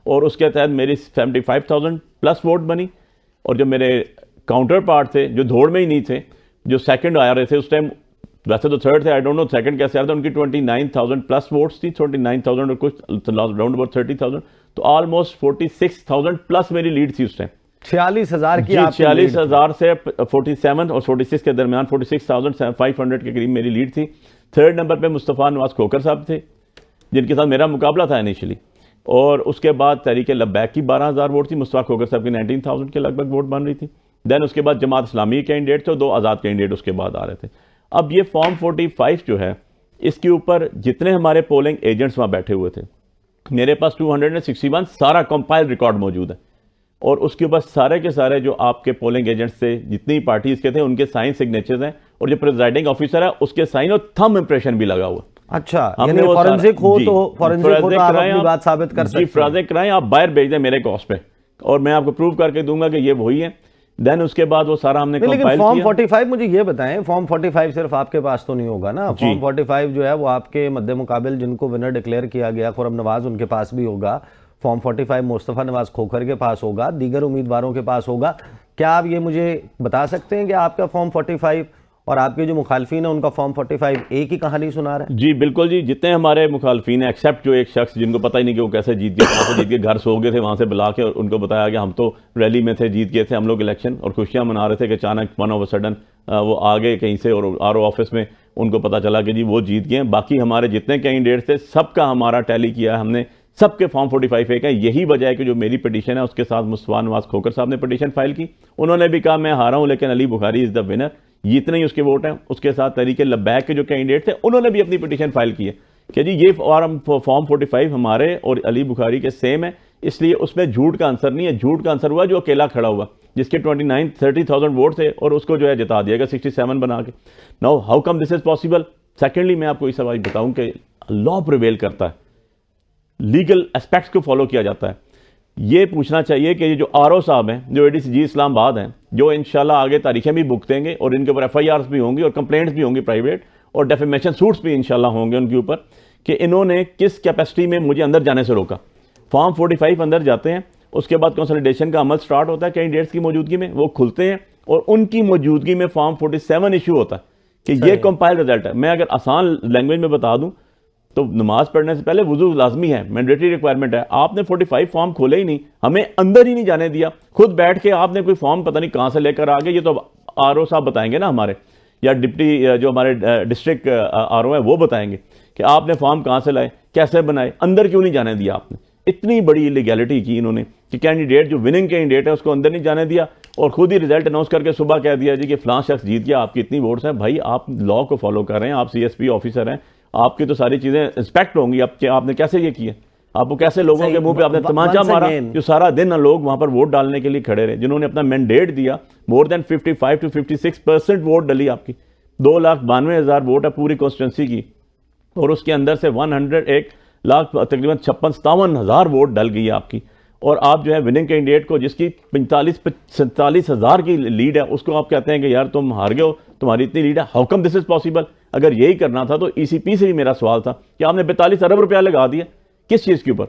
और उसके तहत मेरी 75,000 प्लस वोट बनी। और जो मेरे काउंटर पार्ट थे, जो दौड़ में ही नहीं थे, जो सेकंड आ रहे थे उस टाइम, वैसे तो थर्ड थे, आई डोंट नो सेकंड कैसे आ रहा था, उनकी 29,000 प्लस वोट्स थी, 29,000 और कुछ राउंड अबाउट 30,000, तो ऑलमोस्ट 46,000 प्लस मेरी लीड थी उस टाइम। 46,000 की जी, आपकी लीड थी। 46,000 से 47 और 46 के दरमियान 46,500 के करीब मेरी लीड थी। थर्ड नंबर पे मुस्तफ़ा नवाज खोखर साहब थे, जिनके साथ मेरा मुकाबला था इनिशियली, और उसके बाद तहरीक लब्बैक की 12,000 वोट थी, मुस्तफ़ा खोखर साहब की 19,000 के लगभग वोट बन रही थी। देन उसके बाद जमात इस्लामी कैंडिडेट थे और 2 आज़ाद कैंडिडेट उसके बाद आ रहे थे। अब ये फॉर्म 45 जो है, इसके ऊपर जितने हमारे पोलिंग एजेंट्स वहाँ बैठे हुए थे, मेरे पास 261 सारा कंपाइल रिकॉर्ड मौजूद है, और उसके ऊपर सारे के सारे जो आपके पोलिंग एजेंट्स थे, जितनी पार्टीज के थे, उनके साइन सिग्नेचर्स हैं, और जो प्रिजाइडिंग ऑफिसर है उसके साइन और थंब इंप्रेशन भी लगा हुआ। अच्छा, हमने यानी वो फॉरेंसिक हो जी, तो फॉरेंसिक हो तो आप अपनी बात साबित कर सकते हैं। फॉरेंसिक कराएं, आप बाहर भेज दें मेरे कॉस्ट पे, और मैं आपको प्रूव करके दूंगा कि ये वही है। देन उसके बाद वो सारा हमने लेकिन कंपाइल फॉर्म किया। 45 मुझे ये बताएं, फॉर्म 45 सिर्फ आपके पास तो नहीं होगा ना? फॉर्म 45 जो है वो आपके मद्दे मुकाबिल जिनको विनर डिक्लेयर किया गया, खुर्रम नवाज, उनके पास भी होगा। फॉर्म 45 मुस्तफ़ा नवाज खोखर के पास होगा, दीगर उम्मीदवारों के पास होगा। क्या आप ये मुझे बता सकते हैं कि आपका फॉर्म 45 और आपके जो मुखालफिन है उनका फॉर्म 45 एक ही कहानी सुना रहा है? जी बिल्कुल जी, जितने हमारे मुखालफिन हैं, एक्सेप्ट जो एक शख्स जिनको पता ही नहीं कि वो कैसे जीत गए, कहाँ से जीत गए, घर सो गए थे, वहाँ से बुला के और उनको बताया कि हम तो रैली में थे, जीत गए थे हम लोग इलेक्शन, और खुशियाँ मना रहे थे कि अचानक वन ऑफ सडन वो आ गए कहीं से, और आरओ ऑफिस में उनको पता चला कि जी वो जीत गए। बाकी हमारे जितने कैंडिडेट्स थे सबका हमारा टैली किया है हमने, सबके फॉर्म 45 एक है। यही वजह है कि जो मेरी पिटीशन है उसके साथ मुस्तफ़ा नवाज खोखर साहब ने पिटीशन फाइल की। उन्होंने भी कहा मैं हारा हूं लेकिन Ali Bukhari is the winner, ये इतने ही उसके वोट हैं। उसके साथ तहरीक लब्बैक के जो कैंडिडेट थे उन्होंने भी अपनी पिटीशन फाइल की है कि जी ये फॉर्म 45 हमारे और अली बुखारी के सेम है, इसलिए उसमें झूठ का आंसर नहीं है। झूठ का आंसर हुआ जो अकेला खड़ा हुआ, जिसके 30,000 वोट थे, और उसको जो है जिता दिया गया 67 बना के। Now how come this is possible? Secondly मैं आपको इस सवाल बताऊं कि लॉ प्रिवेल करता है, लीगल एस्पेक्ट्स को फॉलो किया जाता है। ये पूछना चाहिए कि ये जो आरओ साहब हैं, जो एडीसीजी इस्लामाबाद हैं, जो इंशाल्लाह आगे तारीखें भी भुगतेंगे और इनके ऊपर एफआईआर्स भी होंगी और कंप्लेंट्स भी होंगी प्राइवेट, और डेफेमेशन सूट्स भी इंशाल्लाह होंगे उनके ऊपर, कि इन्होंने किस कैपेसिटी में मुझे अंदर जाने से रोका। फॉर्म 45 अंदर जाते हैं, उसके बाद कंसोलिडेशन का अमल स्टार्ट होता है कैंडिडेट्स की मौजूदगी में, वो खुलते हैं और उनकी मौजूदगी में फॉर्म 47 इशू होता है कि ये कंपाइल रिजल्ट है। मैं अगर आसान लैंग्वेज में बता दूं तो नमाज पढ़ने से पहले वुजू लाजमी है, मैंडेटरी रिक्वायरमेंट है। आपने 45 फॉर्म खोले ही नहीं, हमें अंदर ही नहीं जाने दिया, खुद बैठ के आपने कोई फॉर्म पता नहीं कहां से लेकर आ गए। ये तो आरओ साहब बताएंगे ना हमारे, या डिप्टी जो हमारे डिस्ट्रिक्ट आरओ है वो बताएंगे कि आपने फॉर्म कहां से लाए, कैसे बनाए, अंदर क्यों नहीं जाने दिया आपने। इतनी बड़ी इलीगैलिटी की इन्होंने कि कैंडिडेट जो विनिंग कैंडिडेट है उसको अंदर नहीं जाने दिया, और खुद ही रिजल्ट अनाउंस करके सुबह कह दिया जी कि फलां शख्स जीत गया, आपकी इतनी वोट्स हैं। भाई आप लॉ को फॉलो कर रहे हैं, आप सीएसपी ऑफिसर हैं, आपकी तो सारी चीजें इंस्पेक्ट होंगी। आपने कैसे ये किया? आपको कैसे लोगों के मुंह पे आपने तमाचा मारा? जो सारा दिन लोग वहां पर वोट डालने के लिए खड़े रहे, जिन्होंने अपना मैंडेट दिया, मोर देन 55 to 56% वोट डली आपकी। 2,92,000 वोट है पूरी कॉन्स्टिट्यूंसी की, और उसके अंदर से 101 लाख तकरीबन 56-57,000 वोट डल गई आपकी। और आप जो है विनिंग कैंडिडेट को, जिसकी 45-47,000 की लीड है, उसको आप कहते हैं कि यार तुम हार गए हो, तुम्हारी इतनी लीड है। How come this is possible? अगर यही करना था तो ईसीपी से भी मेरा सवाल था कि आपने 42 अरब रुपया लगा दिया किस चीज के ऊपर?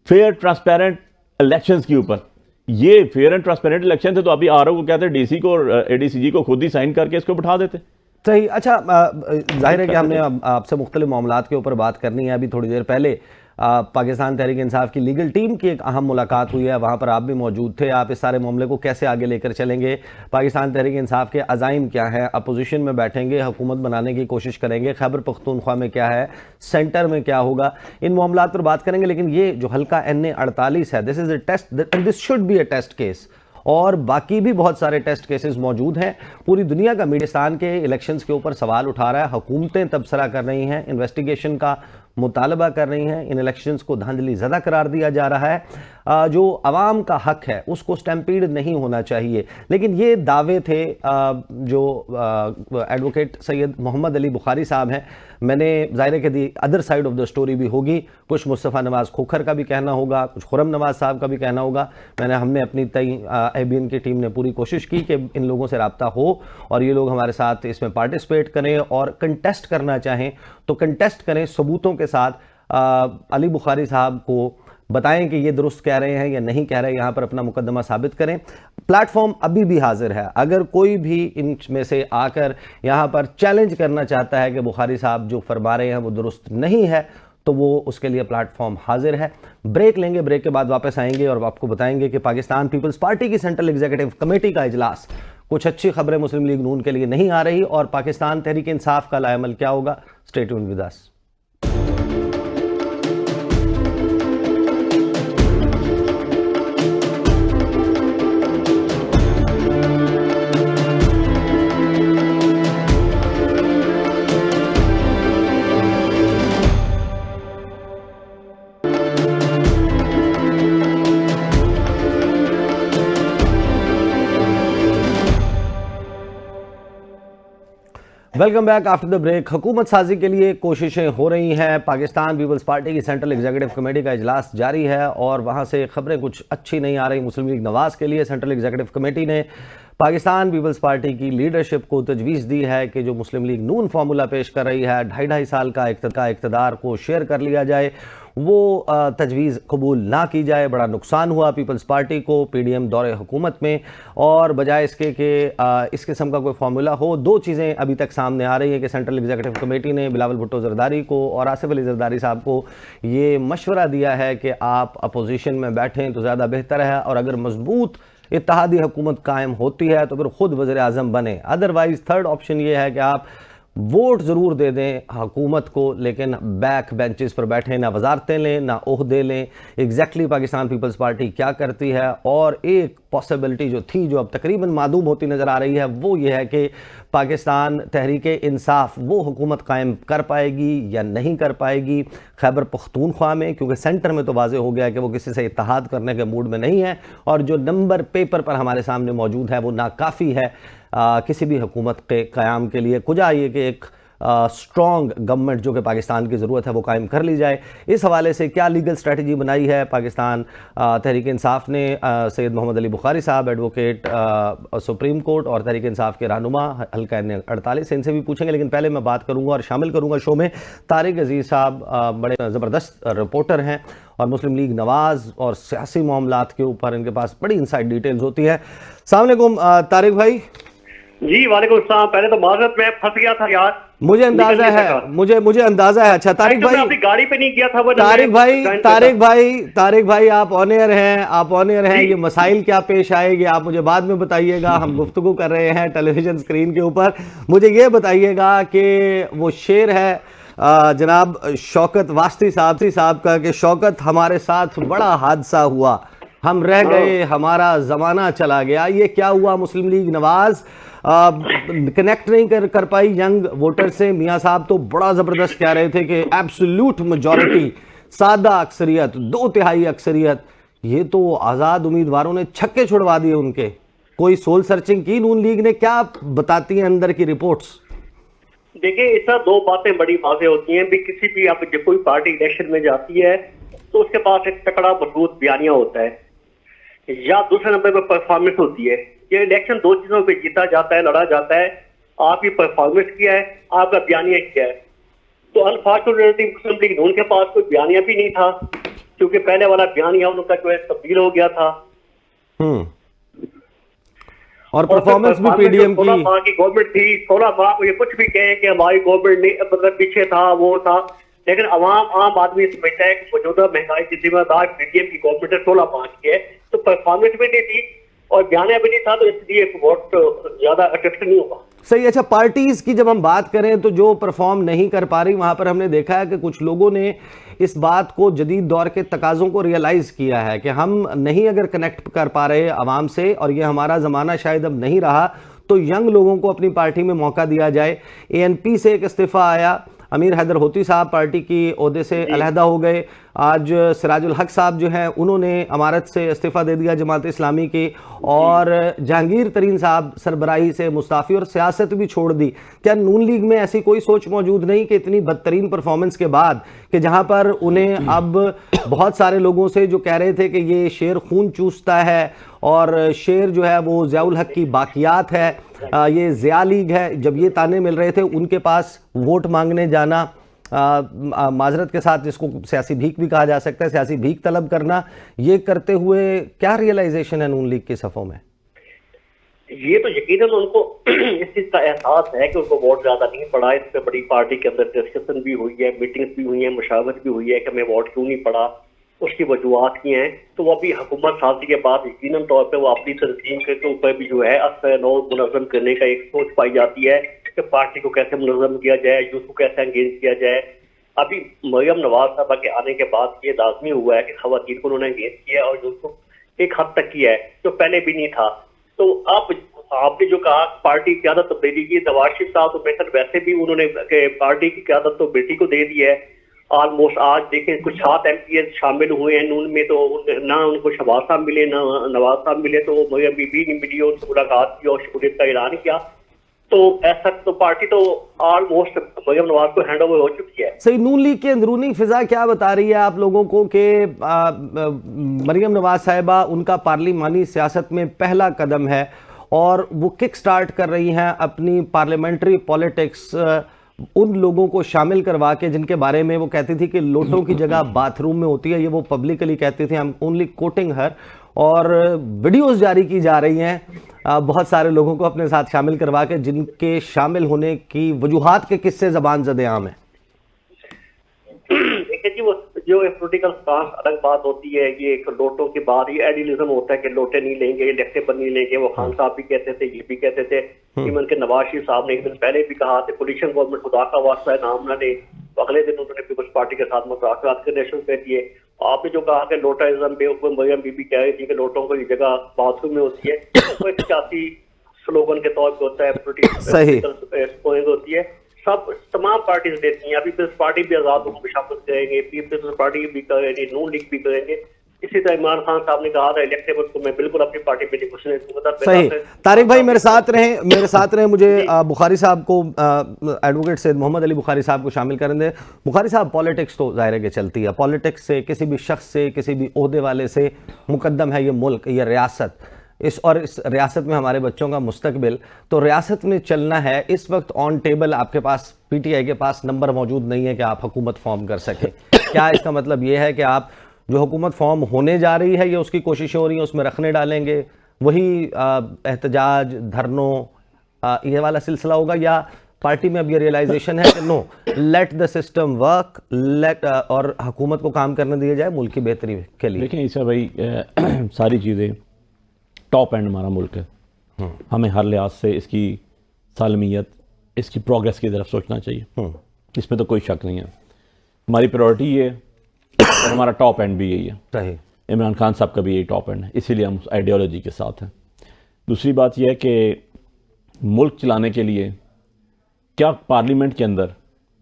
फेयर ट्रांसपेरेंट इलेक्शंस के ऊपर। ये फेयर एंड ट्रांसपेरेंट इलेक्शन थे तो अभी आरओ को कहते हैं डीसी को और एडीसीजी को खुद ही साइन करके इसको बिठा देते। सही। अच्छा, जाहिर है कि हमने आपसे मुख्तलिफ मामलात के ऊपर बात करनी है। अभी थोड़ी देर पहले पाकिस्तान तहरीक इंसाफ की लीगल टीम की एक अहम मुलाकात हुई है, वहाँ पर आप भी मौजूद थे। आप इस सारे मामले को कैसे आगे लेकर चलेंगे? पाकिस्तान तहरीक इंसाफ के अज़ाइम क्या हैं? अपोजिशन में बैठेंगे, हुकूमत बनाने की कोशिश करेंगे? खैबर पख्तूनख्वा में क्या है, सेंटर में क्या होगा? इन मामलात पर बात करेंगे। लेकिन ये जो हल्का NA 48 है, this is a test, this should be a test case, और बाकी भी बहुत सारे टेस्ट केसेस मौजूद हैं। पूरी दुनिया का मीडिया के इलेक्शंस के ऊपर सवाल उठा रहा है, हुकूमतें तबसरा कर रही हैं, इन्वेस्टिगेशन का मुतालबा कर रही हैं, इन इलेक्शंस को धांधली ज़्यादा करार दिया जा रहा है। जो अवाम का हक है उसको स्टैम्पीड नहीं होना चाहिए। लेकिन ये दावे थे जो एडवोकेट सैयद मोहम्मद अली बुखारी साहब हैं। मैंने ज़ाहिर है कि the other side of the story भी होगी, कुछ मुस्तफ़ा नवाज खोखर का भी कहना होगा, कुछ खुर्रम नवाज साहब का भी कहना होगा। हमने अपनी ABN की टीम ने पूरी कोशिश की कि इन लोगों से रब्ता हो और ये लोग हमारे साथ इसमें पार्टिसिपेट करें, और कंटेस्ट करना चाहें तो कंटेस्ट करें सबूतों के साथ। अली बुखारी साहब को बताएं कि ये दुरुस्त कह रहे हैं या नहीं कह रहे, यहाँ पर अपना मुकदमा साबित करें। प्लेटफॉर्म अभी भी हाजिर है, अगर कोई भी इनमें से आकर यहाँ पर चैलेंज करना चाहता है कि बुखारी साहब जो फरमा रहे हैं वो दुरुस्त नहीं है, तो वो उसके लिए प्लेटफॉर्म हाजिर है। ब्रेक लेंगे, ब्रेक के बाद वापस आएंगे और आपको बताएंगे कि पाकिस्तान पीपल्स पार्टी की सेंट्रल एग्जीक्यूटिव कमेटी का इजलास, कुछ अच्छी खबरें मुस्लिम लीग नून के लिए नहीं आ रही और पाकिस्तान तहरीक इंसाफ का लाएमल क्या होगा। Stay tuned with us. Welcome back after the break. हुकूमत साजी के लिए कोशिशें हो रही हैं। पाकिस्तान पीपल्स पार्टी की सेंट्रल एग्जीक्यूटिव कमेटी का इजलास जारी है और वहां से खबरें कुछ अच्छी नहीं आ रही मुस्लिम लीग नवाज के लिए। सेंट्रल एग्जीक्यूटिव कमेटी ने पाकिस्तान पीपल्स पार्टी की लीडरशिप को तजवीज़ दी है कि जो मुस्लिम लीग नून फार्मूला पेश कर रही है, 2.5 साल का इक़्तिदार को शेयर कर लिया जाए, वो तजवीज़ कबूल ना की जाए। बड़ा नुकसान हुआ पीपल्स पार्टी को पीडीएम दौरे हुकूमत में, और बजाय इसके कि इस किस्म का कोई फार्मूला हो, दो चीज़ें अभी तक सामने आ रही हैं कि सेंट्रल एग्जीक्यूटिव कमेटी ने बिलावल भुट्टो जरदारी को और आसिफ अली जरदारी साहब को ये मशवरा दिया है कि आप अपोजिशन में बैठें तो ज़्यादा बेहतर है, और अगर मजबूत इत्तेहादी हुकूमत कायम होती है तो फिर खुद वज़ीर आज़म बने। अदरवाइज़ थर्ड ऑप्शन ये है कि आप वोट ज़रूर दे दें हुकूमत को, लेकिन बैक बेंचेस पर बैठे, ना वजारतें लें ना ओहदे लें। एग्जैक्टली पाकिस्तान पीपल्स पार्टी क्या करती है। और एक पॉसिबिलिटी जो थी, जो अब तकरीबन मादूम होती नज़र आ रही है, वो ये है कि पाकिस्तान तहरीक इंसाफ वो हुकूमत कायम कर पाएगी या नहीं कर पाएगी खैबर पख्तूनख्वा में, क्योंकि सेंटर में तो वाज़े हो गया है कि वो किसी से इत्तेहाद करने के मूड में नहीं है, और जो नंबर पेपर पर हमारे सामने मौजूद है वो नाकाफ़ी है किसी भी हुकूमत के क़याम के लिए। कुछ आइए कि एक स्ट्रॉन्ग गवर्नमेंट जो कि पाकिस्तान की ज़रूरत है वो कायम कर ली जाए। इस हवाले से क्या लीगल स्ट्रेटजी बनाई है पाकिस्तान तहरीक इंसाफ ने। सैयद मोहम्मद अली बुखारी साहब, एडवोकेट सुप्रीम कोर्ट और तहरीक इंसाफ के रहनुमा हल्का N48 से, इनसे भी पूछेंगे। लेकिन पहले मैं बात करूँगा और शामिल करूँगा शो में तारिक अजीज़ साहब, बड़े ज़बरदस्त रिपोर्टर हैं और मुस्लिम लीग नवाज़ और सियासी मामलात के ऊपर इनके पास बड़ी इनसाइड डिटेल्स होती है। अस्सलाम वालेकुम तारिक भाई। जी वालेकुम सलाम। पहले तो माजरत में फंस गया था यार, मुझे अंदाजा है, मुझे अंदाजा है। अच्छा तारिक भाई, अपनी गाड़ी पे नहीं किया था वो। तारिक भाई आप ऑन एयर हैं, ये मसाइल क्या पेश आएगी आप मुझे बाद में बताइएगा। हम गुफ्तगू कर रहे हैं टेलीविजन स्क्रीन के ऊपर। मुझे ये बताइएगा कि वो शेर है जनाब शौकत वास्ती साहब का कि शौकत हमारे साथ बड़ा हादसा हुआ, हम रह गए, हमारा ज़माना चला गया। ये क्या हुआ? मुस्लिम लीग नवाज कनेक्ट नहीं कर पाई यंग वोटर से। मियाँ साहब तो बड़ा ज़बरदस्त कह रहे थे कि एब्सोल्यूट मेजॉरिटी, सादा अक्सरियत, 2/3 अक्सरियत, ये तो आज़ाद उम्मीदवारों ने छक्के छुड़वा दिए उनके। कोई सोल सर्चिंग की नून लीग ने? क्या बताती हैं अंदर की रिपोर्ट्स? देखिए, इसका दो बातें बड़ी वाज़ेह होती हैं भी। किसी भी आप जब कोई पार्टी इलेक्शन में जाती है तो उसके पास एक तकड़ा मजबूत बयानिया होता है, या दूसरे नंबर पर परफॉर्मेंस होती है। ये इलेक्शन दो चीजों पे जीता जाता है, लड़ा जाता है। आपकी परफॉर्मेंस क्या है, आपका बयानिया क्या है। तो अनफॉर्चुनेटली मुस्लिम लीग नून के पास कोई बयानिया भी नहीं था, क्योंकि पहले वाला बयानिया उनका जो है तब्दील हो गया था। और परफॉर्मेंस भी पीडीएम की 16 माह की गवर्नमेंट थी। 16 माह को ये कुछ भी कहें कि हमारी गवर्नमेंट नहीं, मतलब पीछे था, वो था, लेकिन आम आदमी समझता है कि मौजूदा महंगाई की जिम्मेदार पीडीएम की गवर्नमेंट है, 16 माह की है, तो परफॉर्मेंस भी नहीं थी और बयानिया भी नहीं था, तो इसलिए वोट ज्यादा अट्रैक्ट नहीं होगा। सही। अच्छा, पार्टीज की जब हम बात करें तो जो परफॉर्म नहीं कर पा रही, वहां पर हमने देखा है कि कुछ लोगों ने इस बात को जदीद दौर के तकाज़ों को रियलाइज किया है कि हम नहीं अगर कनेक्ट कर पा रहे आवाम से, और ये हमारा ज़माना शायद अब नहीं रहा, तो यंग लोगों को अपनी पार्टी में मौका दिया जाए। एएनपी से एक इस्तीफ़ा आया, अमीर हैदर होती साहब पार्टी की ओहदे से अलहदा हो गए। आज सिराजुल हक साहब जो हैं उन्होंने अमारत से इस्तीफ़ा दे दिया जमात इस्लामी की, और जहांगीर तरीन साहब सरबराही से मुस्ताफ़ी और सियासत भी छोड़ दी। क्या नून लीग में ऐसी कोई सोच मौजूद नहीं कि इतनी बदतरीन परफॉर्मेंस के बाद, कि जहां पर उन्हें अब बहुत सारे लोगों से जो कह रहे थे कि ये शेर खून चूसता है और शेर जो है वो ज़ियाउल हक की बाकियात है, ये ज़िया लीग है, जब ये ताने मिल रहे थे उनके पास वोट मांगने जाना, माजरत के साथ जिसको सियासी भीख भी कहा जा सकता है, सियासी भीख तलब करना, ये करते हुए क्या रियलाइजेशन है नून लीग के सफ़ों में? ये तो यकीनन उनको इस चीज का एहसास है कि उनको वोट ज्यादा नहीं पड़ा। इस पे बड़ी पार्टी के अंदर डिस्कशन भी हुई है, मीटिंग्स भी हुई है, मुशावरत भी हुई है कि हमें वोट क्यों नहीं पड़ा, उसकी वजूहत की हैं। तो वो अभी हुकूमत साजी के बाद यकीनन तौर पर वो अपनी तंजीम के ऊपर भी जो है असर नौ मुनज़्ज़म करने का एक सोच पाई जाती है कि पार्टी को कैसे मुनज़्ज़म किया जाए, यूथ को कैसे एंगेज किया जाए। अभी मरियम नवाज साहबा के आने के बाद ये लाजमी हुआ है कि खवातीन को उन्होंने एंगेज किया और यूथ को एक हद तक किया है जो पहले भी नहीं था। तो अब आपने जो कहा पार्टी की क़यादत तब्दीली की, नवाज शरीफ साहब तो बेहतर वैसे भी उन्होंने पार्टी की क़यादत तो बेटी को दे दी है ऑलमोस्ट। आज देखें कुछ 7 MPs शामिल हुए हैं नून में, तो ना उनको शहबाज साहब मिले ना नवाज साहब मिले, तो मरियम बीबी नहीं मिली, उनसे मुलाकात की और शमूलियत का ऐलान किया। तो ऐसा तो पार्टी तो ऑलमोस्ट मरियम नवाज को हैंड ओवर हो चुकी है। सही, नून लीग की अंदरूनी फिजा क्या बता रही है आप लोगों को कि मरियम नवाज साहिबा उनका पार्लिमानी सियासत में पहला कदम है और वो किक स्टार्ट कर रही हैं अपनी पार्लियामेंट्री पॉलिटिक्स उन लोगों को शामिल करवा के जिनके बारे में वो कहती थी कि लोटों की जगह बाथरूम में होती है, ये वो पब्लिकली कहती थी, आई एम ओनली कोटिंग हर, और वीडियोस जारी की जा रही हैं बहुत सारे लोगों को अपने साथ शामिल करवा के जिनके शामिल होने की वजूहात के किस्से ज़बान ज़दे आम है। देखिए जी, वो जो पोलिटिकल स्टांस अलग बात होती है, ये एक लोटों की बात, ये एडिलिज्म होता है कि लोटे नहीं लेंगे, इलेक्टेबल नहीं लेंगे। वो खान साहब भी कहते थे, ये भी कहते थे, इवन के नवाज शरीफ साहब ने एक दिन पहले भी कहा था कोलिशन गवर्नमेंट खुदा का वास्ता है नाम ना ले। अगले दिन उन्होंने पीपल्स पार्टी के साथ मुज़ाकरात करने शुरू कर दिए। आपने जो कहा कि लोटाइज्म पे मरियम बीबी कह रही थी कि लोटों को ये जगह बाथरूम में होती है, वो एक सियासी स्लोगन के तौर पर होता है, पोलिटिकल होती है, सब तमाम पार्टीज देती हैं। अभी पीपल्स पार्टी भी आजाद को मुशावरत करेंगे, पीपल्स पार्टी भी करेंगे, नून लीग भी करेंगे। इसी तरह इमरान खान साहब ने कहा था इलेक्टेबल को मैं बिल्कुल अपनी पार्टी में नहीं घुसने दूंगा। सही, तारिक भाई मेरे साथ रहे मुझे बुखारी साहब को, एडवोकेट सैयद मोहम्मद अली बुखारी साहब को शामिल करें दे। बुखारी साहब, पॉलिटिक्स तो ज़ाहिर है कि चलती है, पॉलिटिक्स से किसी भी शख्स से किसी भी ओहदे वाले से मुकद्दम है ये मुल्क, ये रियासत, इस रियासत में हमारे बच्चों का मुस्तकबिल। तो रियासत में चलना है। इस वक्त ऑन टेबल आपके पास PTI के पास नंबर मौजूद नहीं है कि आप हुकूमत फॉर्म कर सकें। क्या इसका मतलब ये है कि आप जो हुकूमत फॉर्म होने जा रही है, ये उसकी कोशिशें हो रही हैं, उसमें रखने डालेंगे, वही एहतजाज, धरनों, ये वाला सिलसिला होगा, या पार्टी में अब ये रियलाइजेशन है कि no, let the system work, let और हुकूमत को काम करने दिया जाए मुल्क की बेहतरी के लिए? देखिए ईसा भाई, सारी चीज़ें टॉप एंड हमारा मुल्क है, हमें हर लिहाज से इसकी सालमियत, इसकी प्रोग्रेस की तरफ सोचना चाहिए, इसमें तो कोई शक नहीं है। हमारी प्रायोरिटी ये और हमारा टॉप एंड भी यही है। सही, इमरान खान साहब का भी यही टॉप एंड है, इसीलिए हम उस आइडियोलॉजी के साथ हैं। दूसरी बात यह है कि मुल्क चलाने के लिए क्या पार्लियामेंट के अंदर,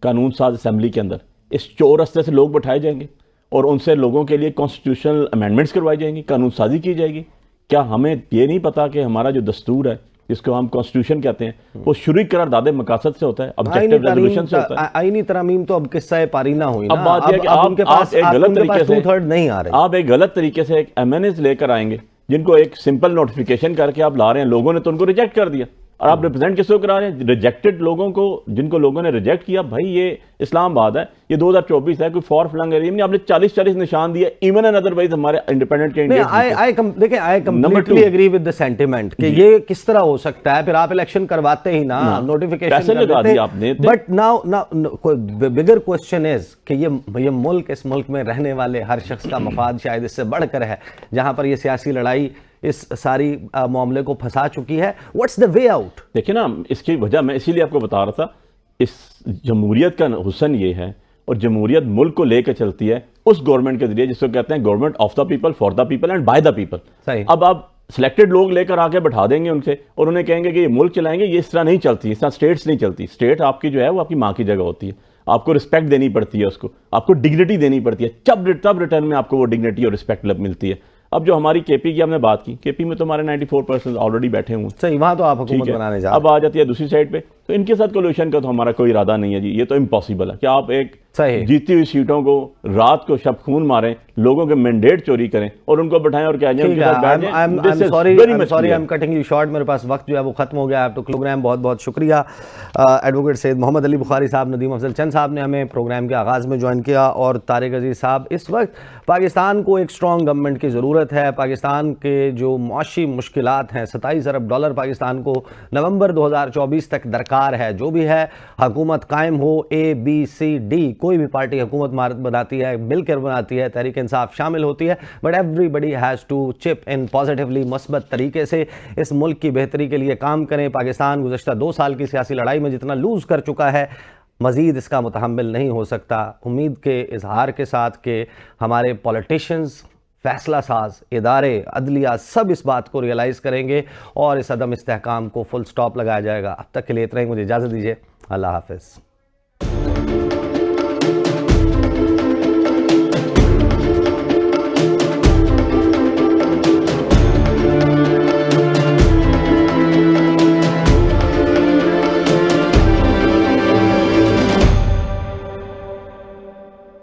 कानून साज असम्बली के अंदर इस चोर रस्ते से लोग बैठाए जाएंगे और उनसे लोगों के लिए कॉन्स्टिट्यूशनल अमेंडमेंट्स करवाई जाएंगी, कानून साजी की जाएगी? क्या हमें ये नहीं पता कि हमारा जो दस्तूर है, जिसको हम कॉन्स्टिट्यूशन कहते हैं, वो शुरू करारदादे मकासद से होता है, ऑब्जेक्टिव रेजोल्यूशन से होता है। आईनी तरमीम तो अब किस्सा पारीना हुई ना। अब बात यह है कि आप एक गलत तरीके से 2/3 नहीं आ रहे, आप एक गलत तरीके से एक एमएनएस लेकर आएंगे जिनको एक सिंपल नोटिफिकेशन करके आप ला रहे हैं। लोगों ने तो उनको रिजेक्ट कर दिया और आप रिप्रेजेंट किसको करा रहे हैं? रिजेक्टेड लोगों को, जिनको लोगों ने रिजेक्ट किया। भाई ये इस्लामाबाद है, ये 2024 है, कोई फॉर फ्लंग एरिया नहीं। आपने 40-40 निशान दिए, इवन एंड अदरवाइज हमारे इंडिपेंडेंट देखिए I completely agree with the sentiment कि ये किस तरह हो सकता है। फिर आप इलेक्शन करवाते ही ना, नोटिफिकेशन लगा दिया आपने। But now bigger question is कि ये मुल्क, इस मुल्क में रहने वाले हर शख्स का मफाद शायद इससे बढ़कर है, जहां पर ये सियासी लड़ाई इस सारी मामले को फंसा चुकी है। What's the way out? देखिए ना, इसकी वजह मैं इसीलिए आपको बता रहा था, इस जमहूरियत का हुस्न ये है, और जमहूरियत मुल्क को लेकर चलती है उस गवर्नमेंट के जरिए जिसको कहते हैं government of the people, for the people and by the people. अब आप सिलेक्टेड लोग लेकर आके बैठा देंगे उनसे और उन्हें कहेंगे कि ये मुल्क चलाएंगे, ये इस तरह नहीं चलती, इस तरह स्टेट्स नहीं चलती। स्टेट आपकी जो है वो आपकी माँ की जगह होती है, आपको रिस्पेक्ट देनी पड़ती है, उसको आपको डिग्निटी देनी पड़ती है, तब रिटर्न में आपको वो डिग्निटी और रिस्पेक्ट मिलती है। अब जो हमारी केपी की हमने बात की, केपी में तो हमारे 94% ऑलरेडी बैठे हुए, सही, वहां तो आप हुकूमत बनाने जा रहे हैं। अब आ जाती है दूसरी साइड पे, तो इनके साथ कोलिशन का तो हमारा कोई इरादा नहीं है जी, ये तो इम्पॉसिबल है कि आप एक सही। जीती हुई सीटों को रात को शब खून मारें, लोगों के मैंडेट चोरी करें और उनको बैठाएं और क्या sorry I am cutting you short, मेरे पास वक्त जो है वो खत्म हो गया है तो प्रोग्राम। बहुत बहुत शुक्रिया एडवोकेट सैयद मोहम्मद अली बुखारी साहब, नदीम अफजल चंद साहब ने हमें प्रोग्राम के आगाज़ में ज्वाइन किया, और तारिक अजीज़ साहब। इस वक्त पाकिस्तान को एक स्ट्रॉन्ग गवर्नमेंट की ज़रूरत है। पाकिस्तान के जो मुआशी मुश्किलात हैं, 27 अरब डॉलर पाकिस्तान को नवंबर 2024 तक दरकार है। जो भी है हुकूमत कायम हो, ABCD, कोई भी पार्टी हुकूमत बनाती है, मिलकर बनाती है, तहरीक इंसाफ शामिल होती है, but everybody has to chip in positively, मुस्बत तरीके से इस मुल्क की बेहतरी के लिए काम करें। पाकिस्तान गुज़श्ता 2 साल की सियासी लड़ाई में जितना लूज़ कर चुका है, मज़ीद इसका मुतहम्मिल नहीं हो सकता। उम्मीद के इजहार के साथ कि हमारे पॉलिटिशियंस, फैसला साज इदारे, अदलिया सब इस बात को रियलाइज़ करेंगे और इस अदम इस्तेहकाम को फुल स्टॉप लगाया जाएगा। अब तक के लिए इतना ही, मुझे इजाज़त दीजिए। अल्लाह हाफ़िज़।